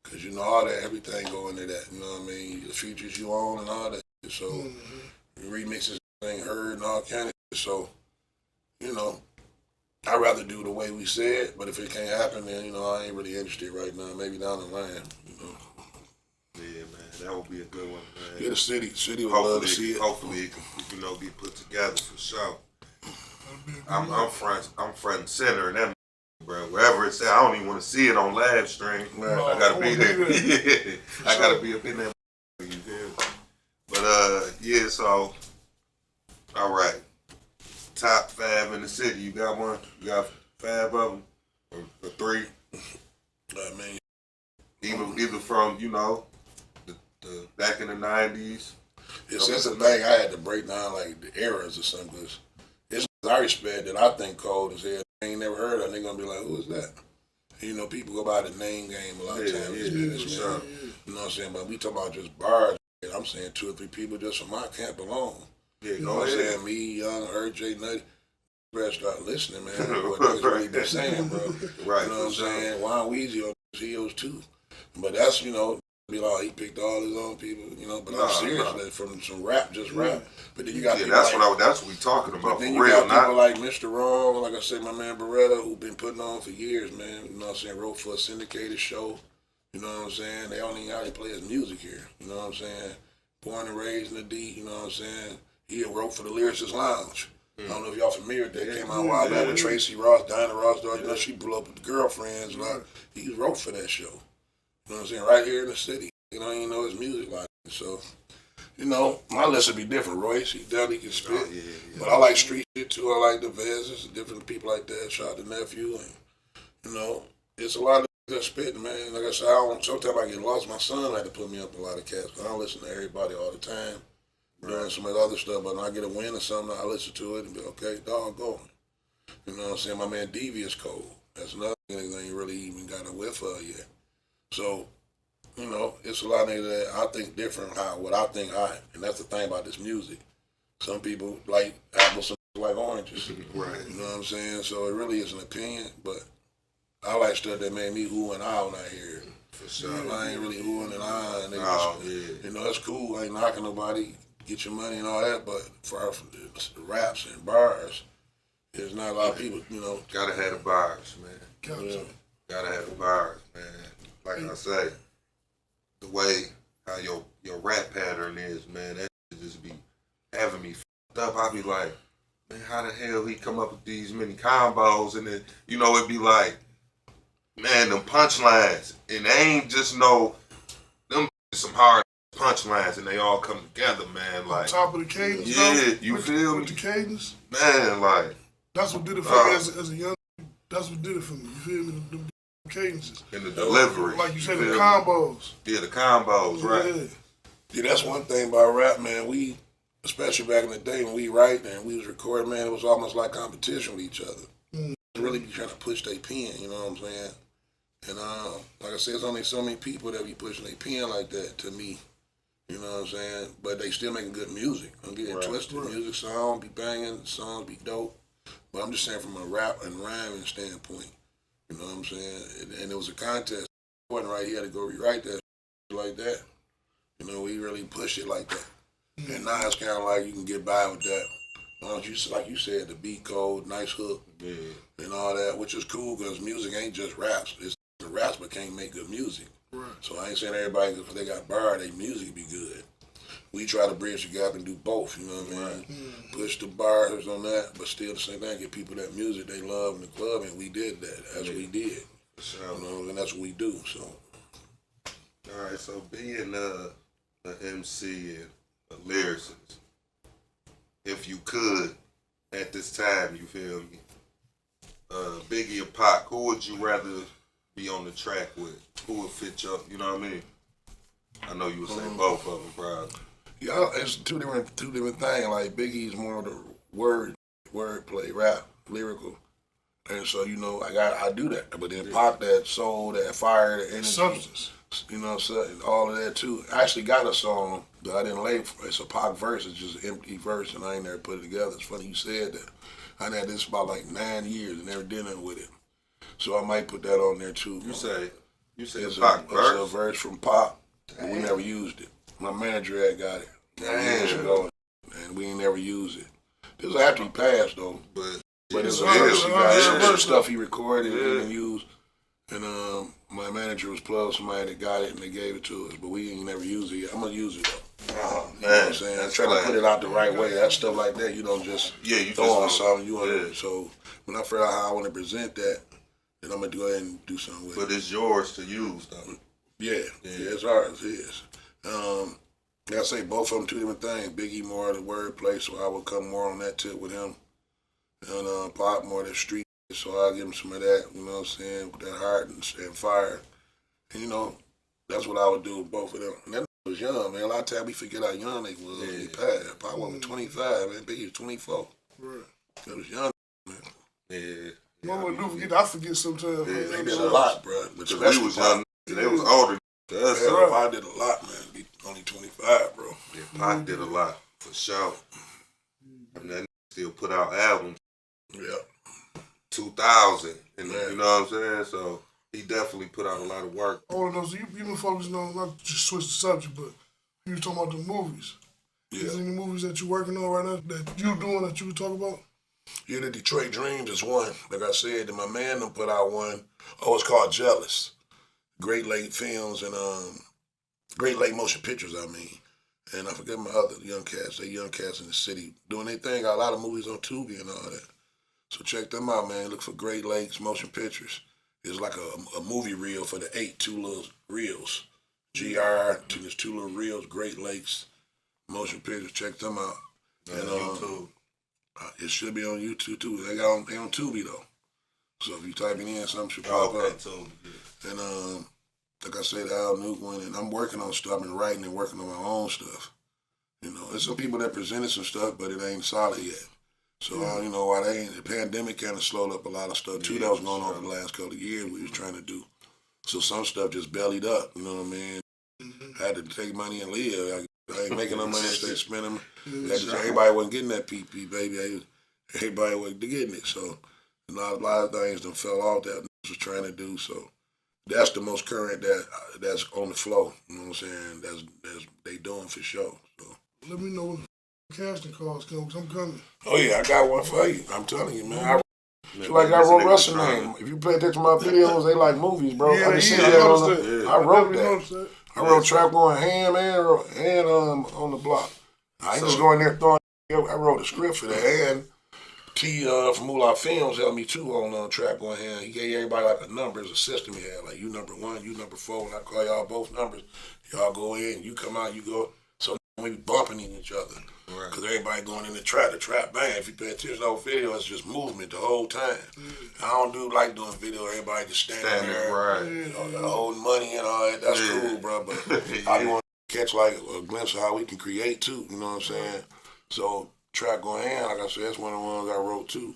Cause all that, everything go into that, you know what I mean? The features you own and all that. So remixes ain't heard and all kind of shit. So, I'd rather do the way we said, but if it can't happen, then, I ain't really interested right now. Maybe down the line, Yeah, man, that would be a good one, man. Yeah, the city would love to see it. Hopefully it can, get put together for sure. I'm front and center and that, bro. Wherever it's at, I don't even want to see it on live stream. Right. I gotta be I there. wanna be there. Yeah, I gotta be up in there. You feel me? But yeah. So, all right. Top 5 in the city. You got one? You got 5 of them, or 3? I mean, Either from the back in the 90s. it's just a thing I had to break down like the eras or something. Cause it's I respect that I think cold as hell. They ain't never heard of. They gonna be like, who is that? People go by the name game a lot of Yeah, times. yeah, This for man. sure. You know what I'm saying? But we talking about just bars. I'm saying 2 or 3 people just from my camp alone. Yeah, You know go what I'm ahead. saying? Me, Young, RJ, Nutty. Better start listening, man. What niggas really be saying, bro. Right, You know what I'm for sure. saying? Juan Weezy on his heels too. But that's, be like, he picked all his own people, you know. But Nah, I'm serious, nah. like, from some rap, just rap. But then you got Yeah, people that's like, that's what we talking about but for then you real. got people Not like Mr. Wrong, like I said, my man Beretta, who been putting on for years, man. You know what I'm saying? Wrote for a syndicated show. You know what I'm saying? They don't even how they play his music here. You know what I'm saying? Born and raised in the D. You know what I'm saying? He wrote for the Lyricist Lounge. I don't know if y'all familiar with that. Came out a while back with Tracy Ross, Diana Ross, daughter. You know, she blew up with the girlfriends. Like, he wrote for that show. You know what I'm saying? Right here in the city. You know, you know his music like that. So, you know, my list would be different. Royce, he definitely can spit. But I like street shit too. I like the Vezes, different people like that. Shout out to Nephew. And, you know, it's a lot of that spitting, man. Like I said, sometimes I get lost. My son had to put me up a lot of cats. I don't listen to everybody all the time. Doing some of the other stuff, but when I get a win or something, I listen to it and be okay, doggone. You know what I'm saying? My man Devious Cold. That's another thing that ain't really even got a whiff of yet. So, you know, it's a lot of niggas that I think different what I think and that's the thing about this music. Some people like apples, some people like oranges. right. You know what I'm saying? So it really is an opinion, but I like stuff that made me ooh and ah when I hear it. For sure. I ain't really oohing and ah, and you know, it's cool. I ain't knocking nobody. Get your money and all that, but for the raps and bars, there's not a lot of people, you know. Gotta have the bars, man. Gotta have the bars, man. Like I say, the way how your rap pattern is, man, that just be having me fucked up. I be like, man, how the hell he come up with these many combos? And then, you know, it be like, man, them punchlines, and they ain't just them some hard punchlines, and they all come together, man. Like on top of the cadence, you feel me? With the cadence, man. Like that's what did it for me as a young. That's what did it for me. You feel me? The cadences in the delivery, like you said, the feel me? combos. Yeah, the combos, right? Yeah, that's one thing about rap, man. We, especially back in the day when we write and we was recording, man, it was almost like competition with each other. Really be trying to push their pen, you know what I'm saying? And like I said, there's only so many people that be pushing their pen like that to me. You know what I'm saying? But they still making good music. I'm getting twisted. Music song be banging, songs be dope. But I'm just saying from a rap and rhyming standpoint. You know what I'm saying? And it was a contest. It wasn't right. He had to go rewrite that like that. You know, we really push it like that. And now it's kind of like you can get by with that. Like you said, the beat code, nice hook, and all that, which is cool because music ain't just raps. It's the raps, but can't make good music. Right. So I ain't saying everybody, because they got bar, their music be good. We try to bridge the gap and do both, you know what I mean? Push the bars on that, but still the same thing, get people that music they love in the club, and we did that. That's what we did. You know, and that's what we do, so. All right, so being an MC and a lyricist, if you could, at this time, you feel me, Biggie or Pac, who would you rather be on the track with? Who would fit you, you know what I mean? I know you would say both of them, probably. Yeah, it's two different things. Like Biggie's more of the wordplay, rap, lyrical, and so you know I do that. But then Pac, that soul, that fire, that energy, Substance. you know, so all of that too. I actually got a song that I didn't lay for. It's a Pac verse. It's just an empty verse, and I ain't never put it together. It's funny you said that. I had this about like 9 years and never did nothing with it. So I might put that on there too. You say it's Pac verse? It's a verse from Pac, but we never used it. My manager had got it years ago, and we ain't never used it. This was after he passed though, but it's a verse he got. Some stuff he recorded and didn't use, and my manager was plugged somebody that got it and they gave it to us, but we ain't never used it yet. I'm gonna use it though. Oh, you know what I'm saying? I'm trying to put it out the right way. That stuff like that, you don't just you throw on just something. You want So when I figure out how I want to present that, then I'm gonna go ahead and do something with it. But it's yours to use though. Yeah, it's ours. It is. Like I say, both of them two different things. Biggie more of the wordplay, so I would come more on that tip with him. And Pac more of the street, so I'll give him some of that, you know what I'm saying, with that heart and fire. And you know, that's what I would do with both of them. And that was young, man. A lot of times we forget how young they was when they passed. Pac was 25, man. Biggie was 24. Right. That was young, man. Yeah. Mama do forget. I forget sometimes. They did a lot, bro. But we was young, they was older than us. Yeah, I did a lot, man. Be only 25, bro. Yeah, Pac did a lot, for sure. I mean, that still put out albums. Yeah. 2000, and you know what I'm saying? So he definitely put out a lot of work. All of those, you've been focusing on, not just switch the subject, but you was talking about the movies. Yeah. Is there any movies that you're working on right now that you doing that you could talk about? Yeah, the Detroit Dreams is one. Like I said, and my man done put out one. Oh, it's called Jealous. Great Lake Films and Great Lake Motion Pictures, I mean. And I forget my other young cats. They young cats in the city doing their thing. Got a lot of movies on Tubi and all that. So check them out, man. Look for Great Lakes Motion Pictures. It's like a movie reel for the 2 little reels. there's 2 little reels, Great Lakes Motion Pictures. Check them out. And YouTube. It should be on YouTube too. They on Tubi though. So if you type it in, something should pop up. Too. And like I said, Al Nuke one, and I'm working on stuff. I've been writing and working on my own stuff. You know, there's some people that presented some stuff, but it ain't solid yet. So you know, while the pandemic kind of slowed up a lot of stuff too that was going on for the last couple of years we was trying to do. So some stuff just bellied up. You know what I mean? I had to take money and live. I ain't making no money, stay spending. Everybody wasn't getting that PP, baby. Everybody wasn't getting it. So a lot of things done fell off that was trying to do. So that's the most current that's on the flow. You know what I'm saying? That's they doing for sure. So Let me know when the casting calls come, because I'm coming. oh yeah, I got one for you. I'm telling you, man. I wrote Russell's name. If you pay attention to my videos, they like movies, bro. Yeah, I can see I that noticed that. I wrote Noticed that. I wrote Trap Going Ham and on the block. I ain't just going there throwing. I wrote a script for that. And T from Moolah Films helped me too on Trap Going Ham. He gave everybody like a number. It's a system he had. Like you number 1, you number 4. And I call y'all both numbers. Y'all go in, you come out, you go. So we be bumping in each other. Right. Because everybody going in the trap bang. If you pay attention to the whole video, it's just movement the whole time. I don't like doing video, everybody just standing there. Right. You know, holding money and all that. That's cool, bro. But I want to catch like a glimpse of how we can create too. You know what I'm saying? So Trap Going Ham, like I said, that's one of the ones I wrote too.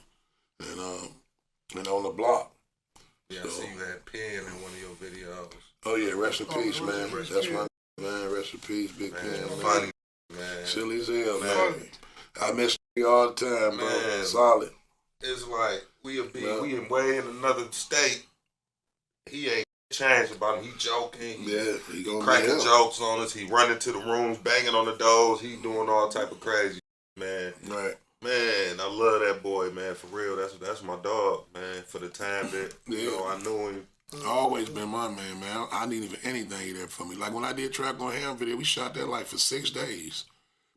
And on the block. Yeah, I see you had Pen in one of your videos. Oh yeah, rest in peace, man. That's my man. Rest in peace, Big Man, Pen. it's Man. funny, man. Silly as hell, man. Funny. I miss you all the time, bro. Man. Solid. It's like we in way in another state. He ain't changed about him. He joking. Yeah, he gonna Cracking be him. jokes on us. He running to the rooms, banging on the doors. He doing all type of crazy, man. Right. Man, I love that boy, man. For real, that's my dog, man. For the time that I knew him. Always been my man. I need even anything he did for me. Like when I did Trap Going Ham video, we shot that like for 6 days.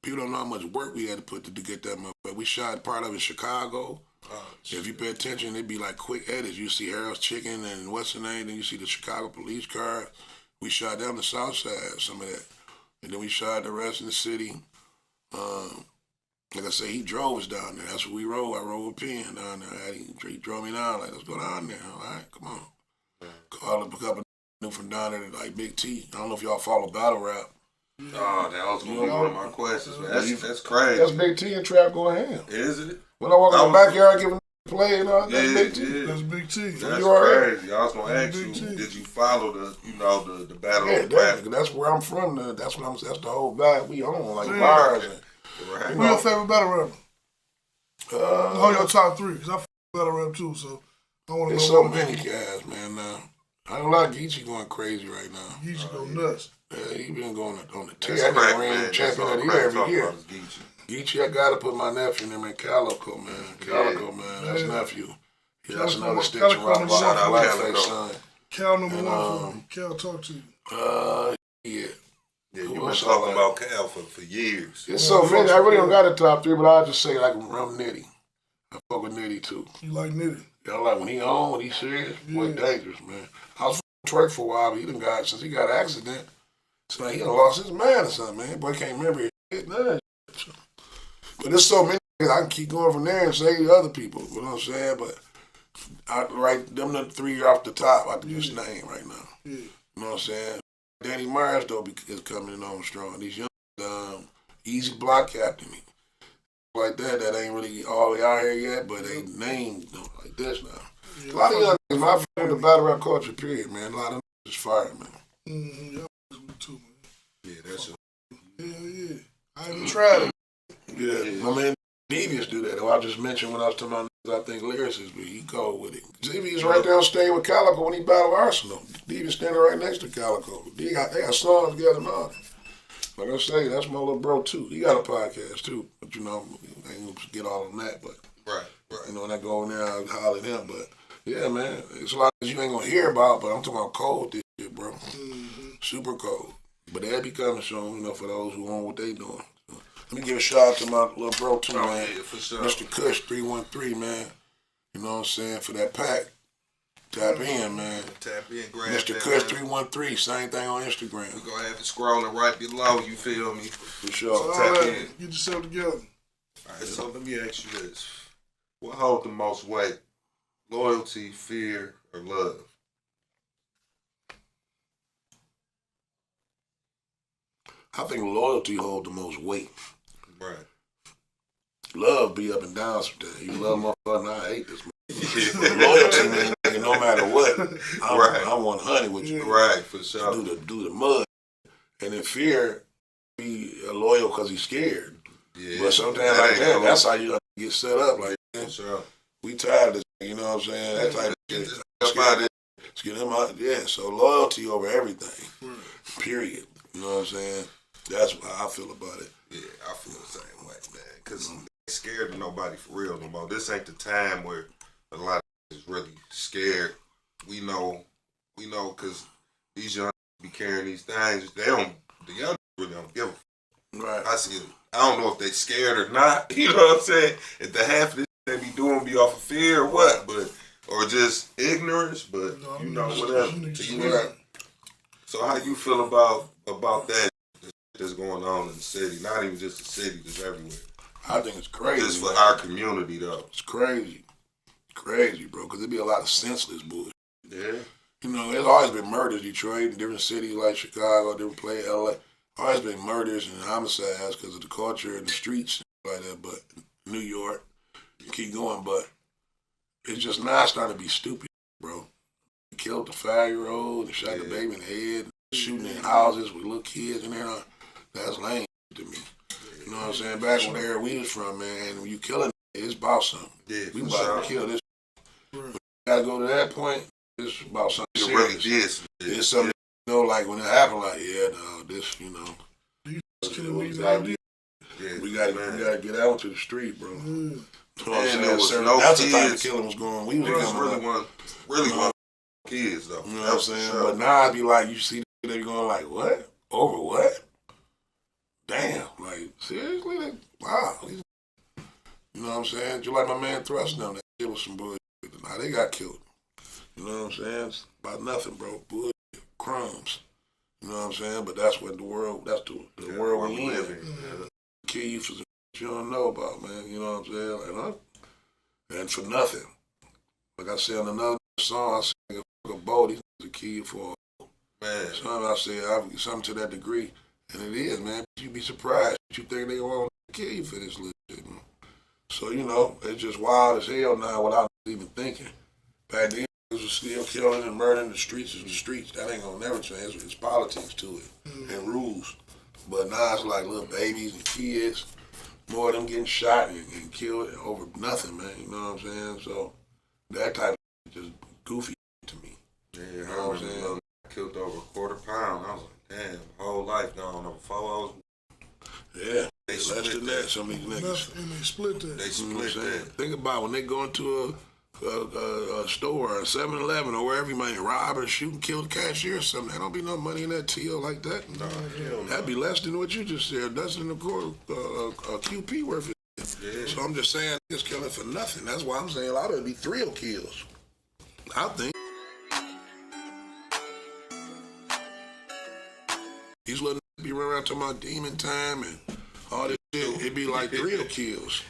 People don't know how much work we had to put to get that motherfucker. We shot part of it in Chicago. If you pay attention, it'd be like quick edits. You see Harold's Chicken and what's the name, then you see the Chicago police car. We shot down the south side, some of that. And then we shot the rest in the city. Like I say, he drove us down there. That's what we rode. I rode with Pen down there. He drove me down, like, let's go down there. All right, come on. Call up a couple new from down there, like Big T. I don't know if y'all follow battle rap. Oh, that was gonna be one of my questions, man. That's crazy. That's Big T and Trap Going Ham. Is it? When I walk in the backyard giving play and all, that's Yeah, Big T. yeah. That's Big T. That's You alright? crazy. I was gonna ask Big you, T. did you follow the battle Yeah, of rap? definitely. That's where I'm from. That's the whole vibe we on, like Yeah. bars. And, Right. Who your favorite battle rapper? Who uh, your top 3? Because I battle rap too, so I want to there's know so what many guys, man. I don't like Geechee going crazy right now. he should go nuts. He been going on the tear. That's crack, I man. ring That's champion all of the crack year every talk year. about is Geechee. Geechee, I gotta put my nephew in there, man. Calico, man. Calico, man. That's Yeah. nephew. Yeah, that's another stick Calico to rock number block. one. Blackface Calico. son. Cal number And, 1 for me. Cal, talk to you. Yeah. Yeah, Who you've been else I talking like? about Cal for years. It's so many. I really don't got a top 3, but I'll just say like Rum Nitty. I fuck with Nitty too. You like Nitty. Yeah, like when he on, when he serious, boy, Yeah. dangerous, man. I was Twerk for a while, but he done got, since he got an accident, it's like he done lost his mind or something, man. Boy can't remember his shit, none. But there's so many, I can keep going from there and say other people, you know what I'm saying? But I write them the 3 off the top, I can just name right now. Yeah. You know what I'm saying? Danny Myers, though, is coming in on strong. These young, easy block captain, like that ain't really all the way out here yet, but they named them like this now. Yeah, A lot of young niggas, my friend, the battle rap culture, period, man. A lot of niggas is fire, man. Mm-hmm. Yeah, I with too, man. Yeah, that's your Yeah. I haven't tried it. Yeah, my man Devious do that. I just mentioned when I was talking about I think lyricist, but he cold with it. Stevie's right downstairs with Calico when he battled Arsenal. Stevie's standing right next to Calico. They got songs together and all. Like I say, that's my little bro too. He got a podcast too, but you know, I ain't gonna get all on that. But Right. you know, when I go in there, I holler at him. But yeah, man, it's a lot you ain't gonna hear about. But I'm talking about cold this shit, bro. Super cold. But they'll be coming soon, you know, for those who want what they doing. So, let me give a shout out to my little bro too, man. Yeah, for sure. Mr. Kush 313, man. You know what I'm saying? For that pack. Tap in, man. Tap in, grab Mr. that, Kush man. 313, same thing on Instagram. We gonna have it scrolling right below, you feel me? For So sure. all Tap that, in. get yourself together. Alright, so let me ask you this. What holds the most weight? Loyalty, fear, or love? I think loyalty hold the most weight. Right. Love be up and down sometimes. You love motherfucker, and I hate this motherfucker. Loyalty, man, nigga, no matter what, I'm 100 with you. Right, for sure. Do the mud. And then fear, be loyal because he's scared. Yeah. But sometimes like that, that's how you gotta get set up. Like, man, For sure. we tired of this, you know what I'm saying? That type of Get shit. this up out of there. Let's get him out. Yeah, so loyalty over everything. Period. You know what I'm saying? That's how I feel about it. Yeah, I feel the same way, man. Because they ain't scared of nobody for real no more. This ain't the time where a lot of is really scared. We know, because these young be carrying these things. The young really don't give a Right. I see it. I don't know if they scared or not. You know what I'm saying? If the half of this they be doing be off of fear or what, or just ignorance, but you know, whatever. To you, Right. So how you feel about that that's going on in the city? Not even just the city, just everywhere. I think it's crazy. Just for man. our community though. It's crazy. Crazy, bro, because there be a lot of senseless bullshit. Yeah. You know, there's always been murders in Detroit and different cities like Chicago, different places, LA. Always been murders and homicides because of the culture and the streets like that. But New York, you keep going, but it's just now starting to be stupid, bro. They killed the 5-year-old and shot the baby in the head, shooting in houses with little kids in there. That's lame to me. You know what I'm saying? Back when the era we was from, man, when you killing it's about something. Yeah, We for about sure. to kill this. When you gotta go to that point, it's about something It really serious. is. It's something, you know, like when it happened, like, yeah, no, this, you know. Killing me, Yeah, We gotta get out to the street, bro. Yeah. You know what I'm And saying? there was Certain- no that's the type of kids. killing was going on. We was Niggas coming up. really want kids though. You know what I'm That's for saying? sure. But now I be like, you see, they be going like, what? Over what? Damn, like, seriously? Wow. You know what I'm saying? Just like my man Thrust now, that shit was some bullshit. Now they got killed. You know what I'm saying? It's about nothing, bro. Bullshit, crumbs. You know what I'm saying? But that's what the world, that's the world we live in. Kill you for some shit you don't know about, man. You know what I'm saying? Like, huh? And for nothing. Like I said on another song, I said, fuck a boat, he's a kid for Man. something. I said, something to that degree. And it is, man. You be surprised. You think they want to kill you for this little shit, man. So, you know, it's just wild as hell now without even thinking. Back then, it was still killing and murdering. The streets is the streets. That ain't gonna never change. It's politics to it and rules. But now it's like little babies and kids. More of them getting shot and killed over nothing, man. You know what I'm saying? So that type of shit just goofy to me. Yeah, You know I what I'm remember saying? little killed over a quarter pound. I was like, damn, whole life gone over 4 hours. Yeah, They less split than that. that. Some of these niggas. Nothing, and they split that. They You know what I'm split saying? that. Think about when they go into a store, a 7-Eleven, or wherever you might rob or shoot and kill the cashier or something. There don't be no money in that till like that. Nah, hell no. That'd be less than what you just said. That's in the quarter, a QP worth it. Yeah. So I'm just saying, niggas killing for nothing. That's why I'm saying a lot of it be thrill kills. I think. These little niggas be running around talking about demon time and all this shit. It be like thrill kills.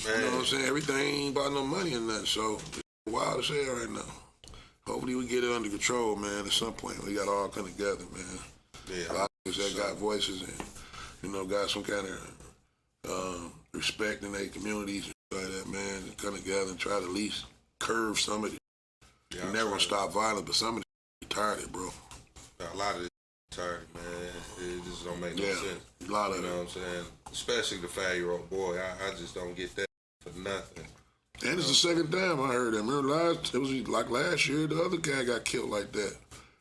You know what I'm saying? Everything ain't about no money in that. So it's wild as hell right now. Hopefully we get it under control, man. At some point we got to all come together, man. A Yeah. lot of niggas that got voices and, you know, got some kind of respect in their communities and like that, man. And come together and try to at least curve some of it. Yeah, You're never gonna stop violence, but some of it retarded, bro. A lot of this tired, man. It just don't make no Yeah, sense. a lot of You know it. what I'm saying? Especially the 5-year-old boy. I just don't get that for nothing. And it's the second time I heard that. Remember it was like last year, the other guy got killed like that.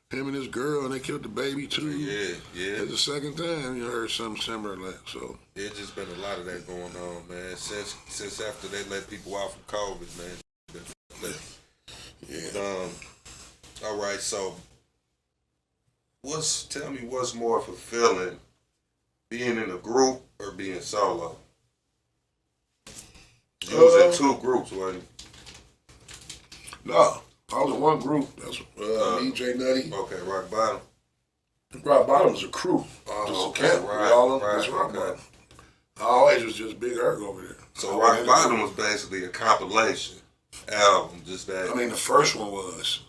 Him and his girl, and they killed the baby too. Yeah. It's the second time you heard something similar like so. It's just been a lot of that going on, man. Since after they let people out from COVID, man. Yeah. All right, so tell me what's more fulfilling, being in a group or being solo? You was in 2 groups, wasn't you? No, I was in one group. That's me, Jay Nutty. Okay, Rock Bottom. Rock Bottom was a crew. Oh, Just a okay, camp. right, That's Rock okay. Bottom. I always was just Big Erg over there. So Rock Bottom was basically a compilation album, just that. I mean, the first one was.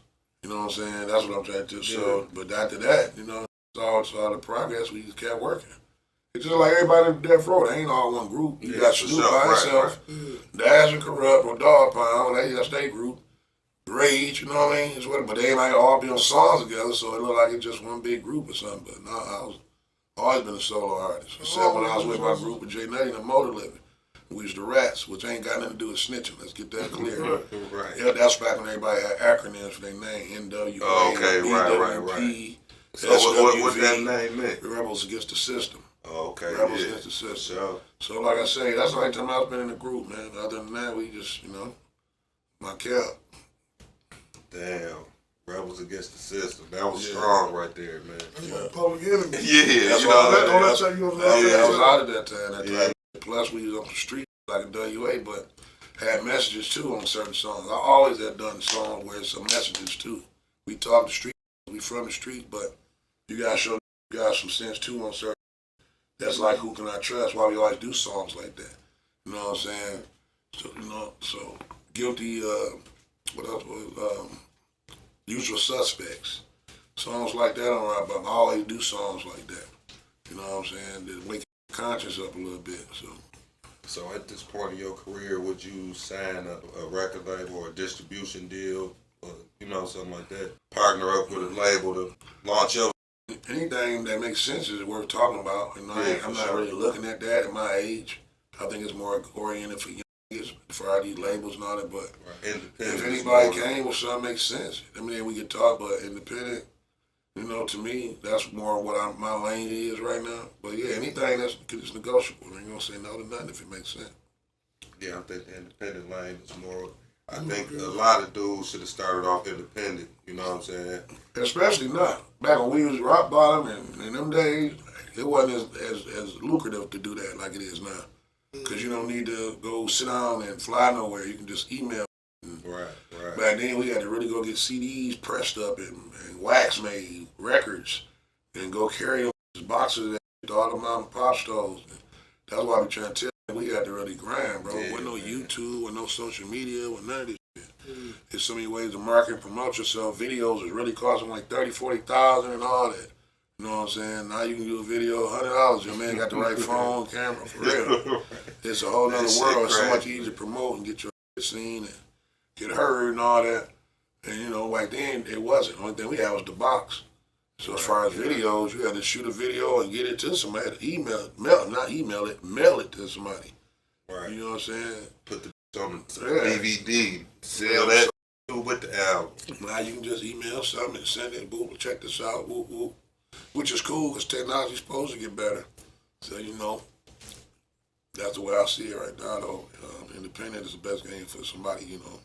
You know what I'm saying? That's what I'm trying to show. But after that, you know, it's all the progress. We just kept working. It's just like everybody in Death Row. They ain't all one group. You got for Snoop sure, by right, himself, Daz and Corrupt or Dog Pound. That's their group. Rage, you know what I mean? But they ain't like all be on songs together, so it looked like it's just one big group or something. But no, I was always been a solo artist. Except when I was with my group with Jay Nutty and the Motor Living. We was the Rats, which ain't got nothing to do with snitching. Let's get that clear. Right. Yeah, that's back when everybody had acronyms for their name. NWA, Oh, okay, right. So what that name meant? Rebels Against the System. Oh, okay, Rebels yeah. Against the System. Sure. So like I say, that's the only time I've been in a group, man. Other than that, we just, you know, my cap. Damn. Rebels Against the System. That was strong right there, man. Yeah. Public Enemy. Yeah, That's you why know. Don't let you you was I was out at that time. Yeah. Plus, we was on the street like a WA, but had messages too on certain songs. I always had done songs where it's some messages too. We talk the street, we from the street, but you gotta show you guys some sense too on certain. That's like Who Can I Trust? Why we always do songs like that. You know what I'm saying? So you know, so Guilty. What else? Usual Suspects. Songs like that on our album. I always do songs like that. You know what I'm saying? To wake your conscience up a little bit. So at this point in your career, would you sign a record label or a distribution deal, or, you know, something like that? Partner up with a label to launch your... Anything that makes sense is worth talking about. You know, I'm not really looking at that at my age. I think it's more oriented for youngsters, for all these labels and all that. But if anybody came with something makes sense, I mean, we could talk. But independent, you know, to me, that's more what my lane is right now. But yeah, anything that's negotiable. I ain't gonna say no to nothing if it makes sense. Yeah, I think the independent lane is more... I think a lot of dudes should have started off independent, you know what I'm saying? Especially not. Back when we was rock bottom and in them days, it wasn't as lucrative to do that like it is now. Because you don't need to go sit down and fly nowhere. You can just email. Right. Back then, we had to really go get CDs pressed up and wax made, records, and go carry those boxes to all the mom and pop stores. That's why I be trying to tell you, we had to really grind, bro. With no YouTube, with no social media, with none of this shit. There's so many ways to market and promote yourself. Videos is really costing like $30,000, $40,000 and all that. You know what I'm saying? Now you can do a video, $100. Your man got the right phone, camera, for real. It's a whole nother world. It's so much easier to promote and get your seen and get heard and all that. And you know, back then it wasn't. The only thing we had was the box. So as far as videos, you had to shoot a video and get it to somebody, mail it to somebody. Right. You know what I'm saying? Put the on the DVD, sell that with the album. Now you can just email something and send it, boop, check this out, whoop, whoop. Which is cool because technology's supposed to get better. So, you know, that's the way I see it right now, though. Independent is the best game for somebody, you know,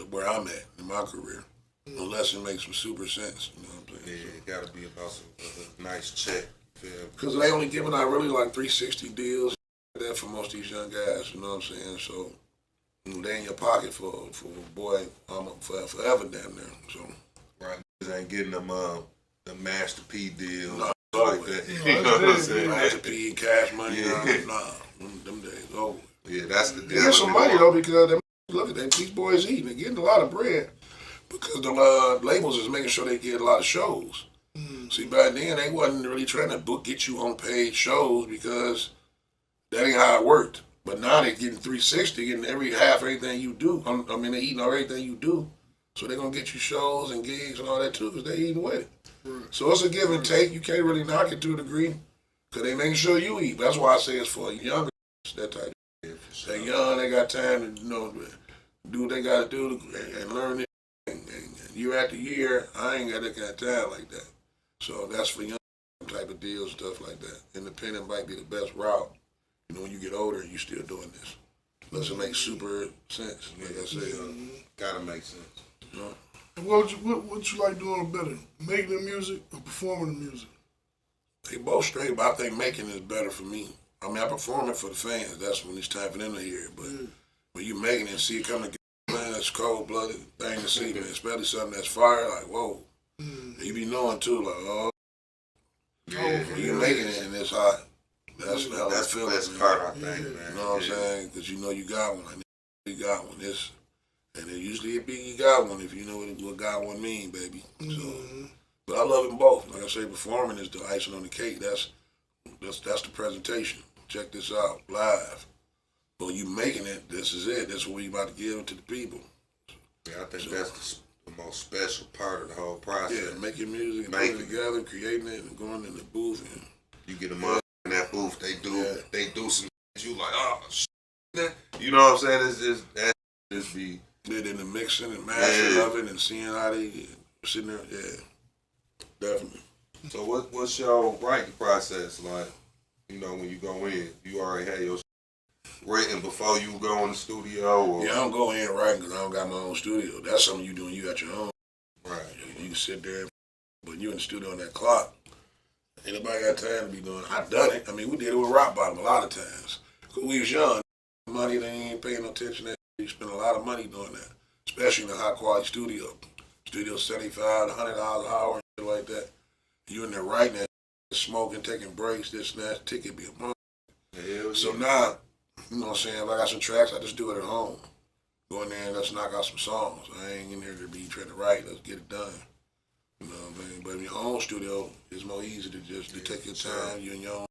where I'm at in my career. Unless it makes some super sense, you know what I'm saying? Yeah, it got to be about a nice check. Because they only giving out really like 360 deals there for most of these young guys, you know what I'm saying? So, you know, they in your pocket for a boy forever damn near. So. Right. Ain't getting them the Master P deals. No, like that. You know what I'm saying? Master P and Cash Money, Yeah. them days over. Yeah, that's the They deal. get some money though because look at them, these boys eating. They're getting a lot of bread because the labels is making sure they get a lot of shows. See, back then they wasn't really trying to get you on paid shows because that ain't how it worked. But now they're getting 360, getting everything you do. I mean, they eating everything you do. So they're going to get you shows and gigs and all that too because they eating with it. So it's a give and take. You can't really knock it to a degree because they making sure you eat. That's why I say it's for younger, that type. Yeah, for They young, they got time to do what they got to do and learn it. And year after year, I ain't got that kind of time like that. So that's for young type of deals, stuff like that. Independent might be the best route. When you get older, you still doing this. Doesn't make super sense. Like I said, Gotta make sense. And what you like doing better, making the music or performing the music? they both straight, but I think making is better for me. I mean, I perform it for the fans. That's when it's time for them to hear it. But when you making it and see it come together, man, that's cold-blooded thing to see, man. Especially something that's fire, like, whoa. And you be knowing, too, like, oh. Yeah, When you making it and it's hot. That's the the best man. part, I think, man. You know what I'm saying? Because you know you got one. Like, you got one. And then usually it be you got one if you know what got one mean, baby. So, but I love them both. Like I say, performing is the icing on the cake. That's the presentation. Check this out, live. But when you making it, this is it. This is what you about to give it to the people. Yeah, I think that's the most special part of the whole process. Yeah, making music and putting it together, creating it, and going in the booth. And You get them up in that booth, they do some you like, oh, shit. You know what I'm saying? It's be then in the mixing and mastering of it and seeing how they sitting there, definitely. So what's your writing process like? When you go in, you already had your written before you go in the studio? Or? Yeah, I don't go in writing because I don't got my own studio. That's something you doing. You got your own. Right. You can sit there, but you in the studio on that clock. Ain't nobody got time to be doing it. I done it. I mean, we did it with Rock Bottom a lot of times. Cause we was young. Money, they ain't paying no attention to that. You spend a lot of money doing that, especially in a high quality studio. Studio $75 to $100 an hour and shit like that. You in there writing that, smoking, taking breaks, this and that. Ticket be a month. So now, you know what I'm saying? If I got some tracks, I just do it at home. Go in there and let's knock out some songs. I ain't in there to be trying to write. Let's get it done. You know what I mean? But in your own studio, it's more easy to just take your time. You in your own.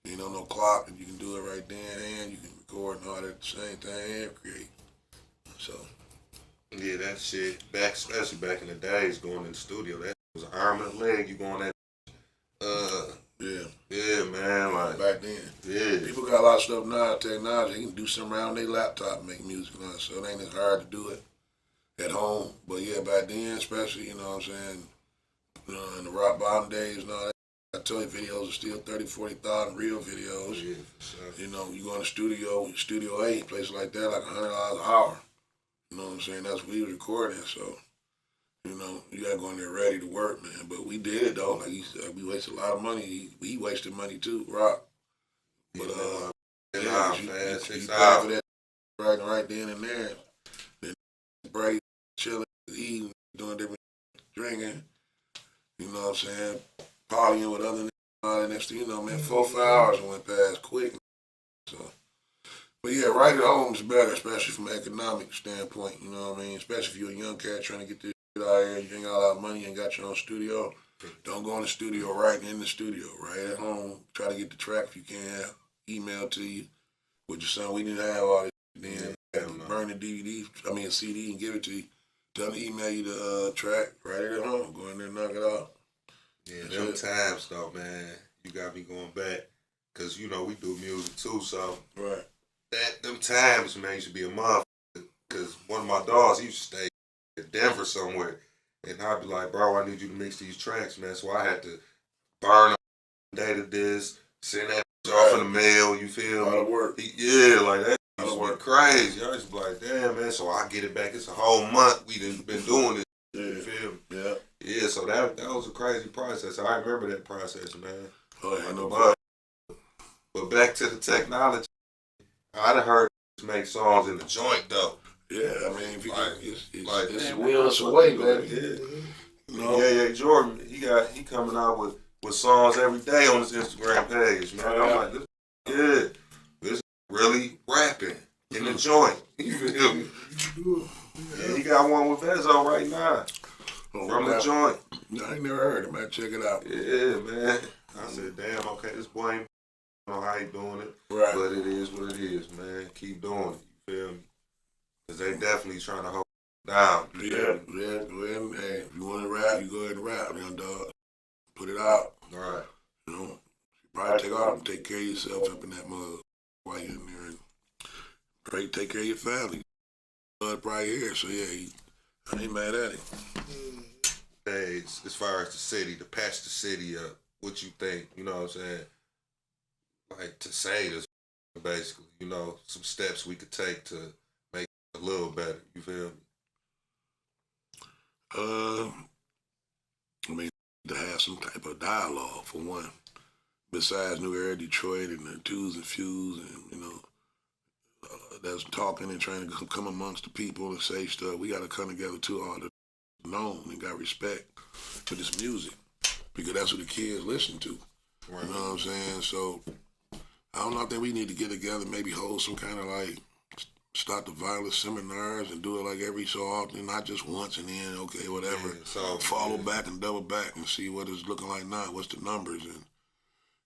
No clock, and you can do it right then, and you can record and all that at the same time and create. So. Yeah, that shit, especially back in the days, going in the studio, that was an arm and a leg. You going that, Yeah, man, like back then. Yeah. People got a lot of stuff now, technology. They can do something around their laptop and make music now, so it ain't as hard to do it at home. But yeah, back then, especially, you know what I'm saying, in the Rock Bottom days and all that, I told you videos are still 30, 40,000 real videos. Yeah, for sure. You go in the Studio 8, places like that, like $100 an hour. You know what I'm saying? That's what we was recording, so, you gotta go in there ready to work, man. But we did it, though. Like he said, we wasted a lot of money. We wasted money, too, Rock. But, you pay for that right then and there. Then break, chilling, eating, doing different drinking. You know what I'm saying? Partying with other niggas. Next thing you know, man, 4 or 5 hours went past quick. So, but yeah, right at home is better, especially from an economic standpoint. You know what I mean? Especially if you're a young cat trying to get this shit out here, you ain't got a lot of money, you ain't got your own studio. Don't go in the studio, right in the studio, right at home. Try to get the track if you can. Email to you. With your son, we didn't have all this. Then burn the DVD, a CD, and give it to you. Tell them to email you the track right at home. Go in there, knock it out. Yeah, them times though, man, you got me going back, cause we do music too. So right, them times, man, used to be a month. Cause one of my dogs, he used to stay in Denver somewhere, and I'd be like, bro, I need you to mix these tracks, man. So I had to burn them, data this, send that off in the mail. You feel me? A lot of work. Yeah, like that. Used to be crazy. I used to be like, damn, man. So I get it back. It's a whole month we done been doing this. Yeah. You feel me? Yeah. Yeah, so that was a crazy process. I remember that process, man. Oh, yeah, no problem. But back to the technology, I done heard make songs in the joint though. Yeah, I mean, if you like it's a will, it's a way, baby. Yeah. Yeah, Jordan, he coming out with songs every day on his Instagram page, man. I'm like, this is good. This is really rapping in the joint. You feel me? Yeah, he got one with Vezo right now. From the joint. I ain't never heard him, man. Check it out. Yeah, man. I said, damn, okay, this boy ain't know how he doing it. Right. But it is what it is, man. Keep doing it, you feel me? Because they definitely trying to hold it down. Yeah. Go ahead and, hey, if you want to rap, you go ahead and rap, young dog. Put it out. All right. You probably take off and take care of yourself up in that mug while you're in there. Right, take care of your family. Blood right here, so yeah, I ain't mad at him. Days, as far as the city, to patch the city up, what you think, you know what I'm saying? Like to say this, basically, you know, some steps we could take to make it a little better, you feel me? I mean, to have some type of dialogue for one. Besides New Era Detroit and the twos and fews and, you know, that's talking and trying to come amongst the people and say stuff. We got to come together too, all the known and got respect for this music because that's what the kids listen to. Right. You know what I'm saying? So I don't know. I think we need to get together, maybe hold some kind of like stop the violence seminars and do it like every so often, not just once and then okay, whatever. Yeah, so follow back and double back and see what it's looking like now. What's the numbers and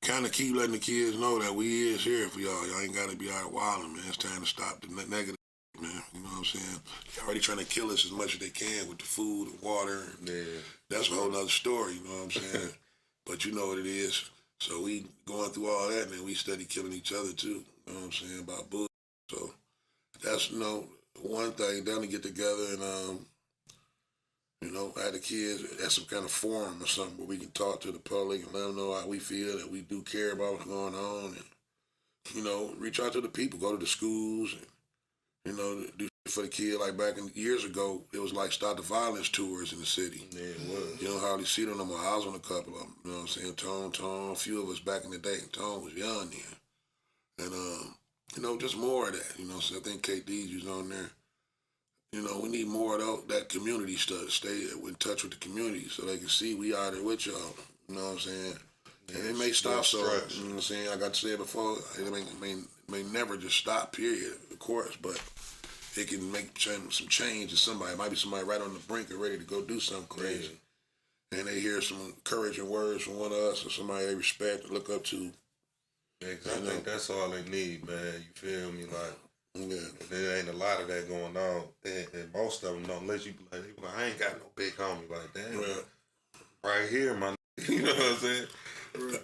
kind of keep letting the kids know that we is here for y'all. Y'all ain't got to be out wilding, man. It's time to stop the negative, man. You know what I'm saying? They're already trying to kill us as much as they can with the food and water. Yeah. That's a whole nother story, you know what I'm saying? But you know what it is. So we going through all that, and then we study killing each other, too. You know what I'm saying? About bull. So that's, you know, one thing. Down to get together and, you know, have the kids at some kind of forum or something where we can talk to the public and let them know how we feel, that we do care about what's going on, and, you know, reach out to the people, go to the schools, and, you know, do for the kid. Like back in years ago, it was like stop the violence tours in the city. Yeah, it was. You don't hardly see them no more. I was on a couple of them. You know what I'm saying? Tone, a few of us back in the day. Tone was young then. And, you know, just more of that. You know, so I think KD's was on there. You know, we need more of that community stuff. Stay in touch with the community so they can see we out there with y'all. You know what I'm saying? And it may stop so, you know what I'm saying? I got to say it before, it may never just stop, period, of course, but it can make some change to somebody. It might be somebody right on the brink and ready to go do something crazy. Yeah. And they hear some encouraging words from one of us or somebody they respect and look up to. Yeah, I think that's all they need, man. You feel me? Like, yeah. There ain't a lot of that going on, and most of them don't. Unless you be like, I ain't got no big homie like that. Yeah. Right here, man. You know what I'm saying?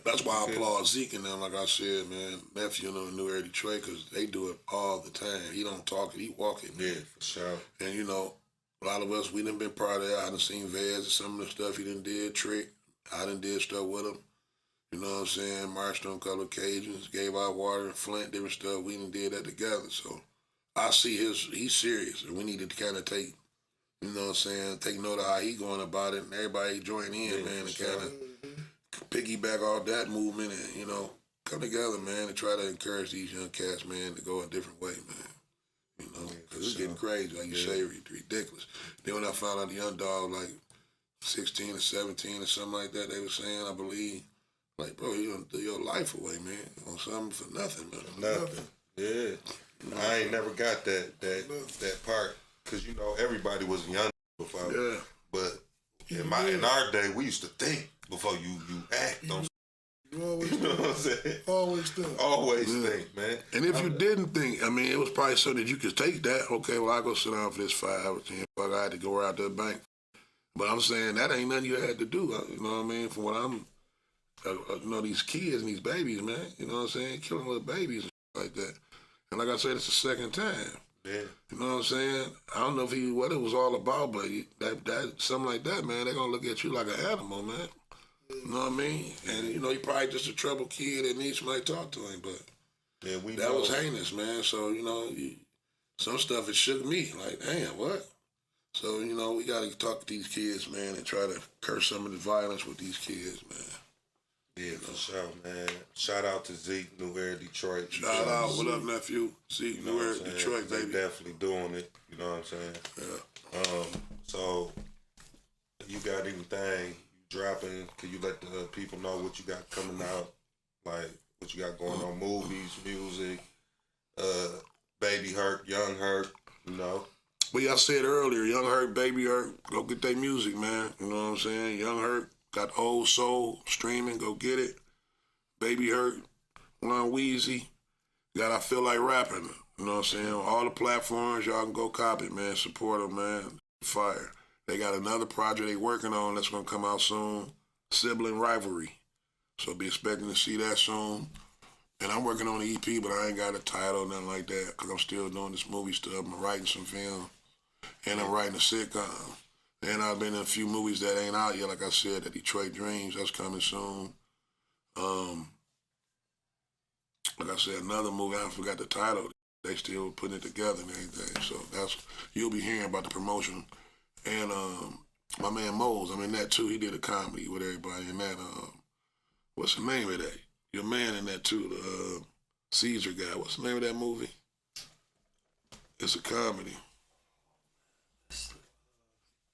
That's why I applaud Zeke and them, like I said, man, nephew in New Era Detroit, because they do it all the time. He don't talk it, he walk it. Man. Yeah, for sure. And, you know, a lot of us, we done been part of that. I done seen Vez and some of the stuff he done did, Trick. I done did stuff with him. You know what I'm saying? Marched on Color Cajuns, gave out water and Flint, different stuff. We done did that together. So I see he's serious, and we need to kind of take, you know what I'm saying, take note of how he going about it, and everybody join in, man, and kind of piggyback off that movement and, you know, come together, man, and try to encourage these young cats, man, to go a different way, man. You know, because it's getting crazy, like you say, ridiculous. Then when I found out the underdog, like 16 or 17 or something like that, they were saying, I believe, like, bro, you gonna throw your life away, man, on something for nothing, man. Nothing. Yeah. I ain't never got that part, because, you know, everybody was young before. Yeah. But in our day, we used to think before you act on. You always You know what I'm saying? Always think. Always think, man. And if you didn't think, I mean, it was probably something that you could take that. Okay, well, I go sit down for this 5 or 10. Fuck, I had to go out to the bank. But I'm saying that ain't nothing you had to do. You know what I mean? From what I'm, you know, these kids and these babies, man. You know what I'm saying? Killing little babies and shit like that. And like I said, it's the second time. Yeah. You know what I'm saying? I don't know what it was all about, but that something like that, man, they're gonna look at you like an animal, man. You know what I mean? And you know, he probably just a troubled kid that needs somebody to talk to him, but yeah, that was heinous, man. So, you know, some stuff it shook me. Like, damn, what? So, you know, we gotta talk to these kids, man, and try to curse some of the violence with these kids, man. Yeah, for sure, man. Shout out to Zeke, New Era Detroit. Shout out, what up, nephew? Zeke, You know New what Era I'm saying? Detroit, They baby. definitely doing it. You know what I'm saying? Yeah. So you got anything you dropping? Can you let the people know what you got coming out? Like what you got going on? Movies, music, Baby Hurt, Young Hurt, you know. But I said earlier, Young Hurt, Baby Hurt, go get their music, man. You know what I'm saying? Young Hurt got Old Soul streaming, go get it. Baby Hurt, Lon Weezy, got I Feel Like Rapping. You know what I'm saying? On all the platforms, y'all can go copy it, man. Support them, man. Fire. They got another project they working on that's going to come out soon, Sibling Rivalry. So be expecting to see that soon. And I'm working on the EP, but I ain't got a title, nothing like that, because I'm still doing this movie stuff. I'm writing some film, and I'm writing a sitcom. And I've been in a few movies that ain't out yet, like I said, the Detroit Dreams, that's coming soon. Like I said, another movie, I forgot the title. They still putting it together and everything. So you'll be hearing about the promotion. And my man Mose, I'm in that too. He did a comedy with everybody in that. What's the name of that? Your man in that too, the Caesar guy. What's the name of that movie? It's a comedy.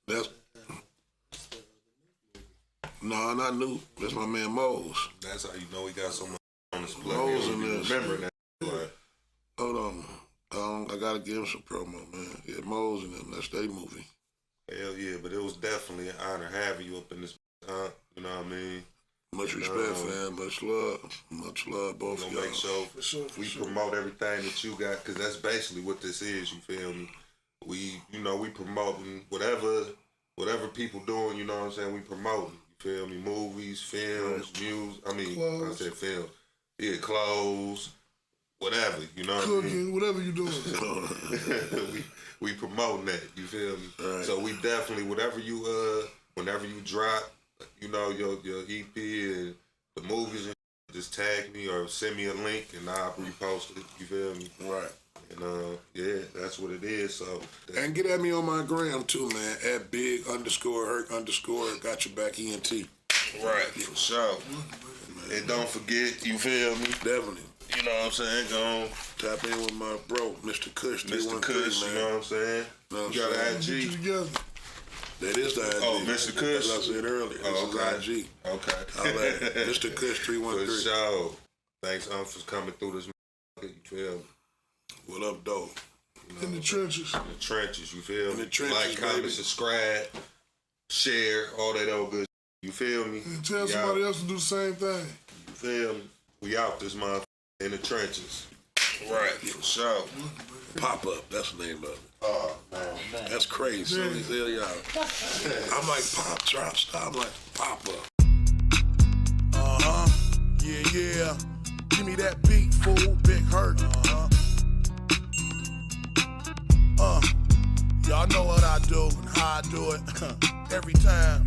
That's no, not new. That's my man Mose. That's how you know he got so much on his plate. Mose in this. Remember that. Right. Hold on. I gotta give him some promo, man. Yeah, Mose and them. That's their movie. Hell yeah, but it was definitely an honor having you up in this. You know what I mean? Much respect, fam. Much love. Much love, both of We'll y'all. make sure we promote everything that you got, because that's basically what this is, you feel me? We promoting whatever people doing, you know what I'm saying? We promoting, you feel me? Movies, films, music, I said film. Yeah, clothes, whatever, you know what I mean? Cooking, whatever you doing. we promoting that, you feel me? Right. So we definitely, whenever you drop, you know, your EP and the movies, and just tag me or send me a link and I'll repost it, you feel me? Right. And yeah, that's what it is. So And get at me on my gram too, man. At big_Herc_ got your back ENT. right, for sure. And don't forget, you feel me? Definitely. You know what I'm saying? Go Tap in with my bro, Mr. Kush. Mr. Kush, man. you know what I'm saying? Know what You got I'm an Get you IG? together. That is the IG. Oh, Mr. Kush? As I said earlier, Oh, this is IG. Okay. I like it. Mr. Kush For 313. sure. Thanks, for coming through this. You feel me? What up, though? In the trenches. In the trenches, you feel me? In the trenches, like, comment, baby. subscribe, share, all that old good. You feel me? And tell somebody else to do the same thing. You feel me? We out this month in the trenches. Right. For sure. Pop Up, that's the name of it. Oh, man. That's crazy. So they tell y'all. I'm like, pop, drop, stop. I'm like, Pop Up. Yeah. Give me that beat, fool. Big Hurt. Y'all know what I do and how I do it. Every time.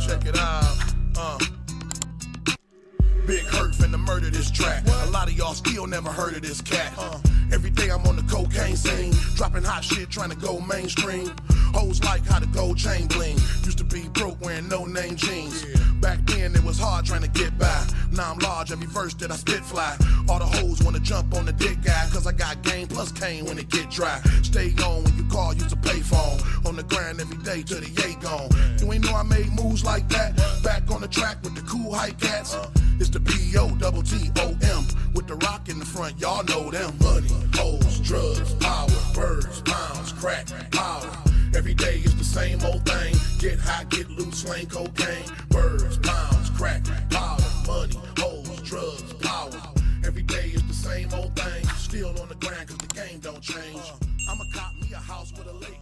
Check it out. Big Hurt finna murder this track. A lot of y'all still never heard of this cat. Every day I'm on the cocaine scene, dropping hot shit, trying to go mainstream. Hoes like how the gold chain bling. Used to be broke wearing no name jeans. Back then it was hard trying to get by. Now I'm large, every verse that I spit fly. All the hoes wanna jump on the dick guy, cause I got game plus cane when it get dry. Stay on when you call, use a payphone. On the grind every day till the yay gone. You ain't know I made moves like that? Back on the track with the cool hype cats. It's the B-O-T-T-O-M. With the rock in the front, y'all know them. Money, hoes, drugs, power, birds, pounds, crack, power. Every day is the same old thing. Get high, get loose, slang cocaine. Birds, pounds, crack, power. Money, hoes, drugs, power. Every day is the same old thing. Still on the grind cause the game don't change. I'ma cop me a house with a lake.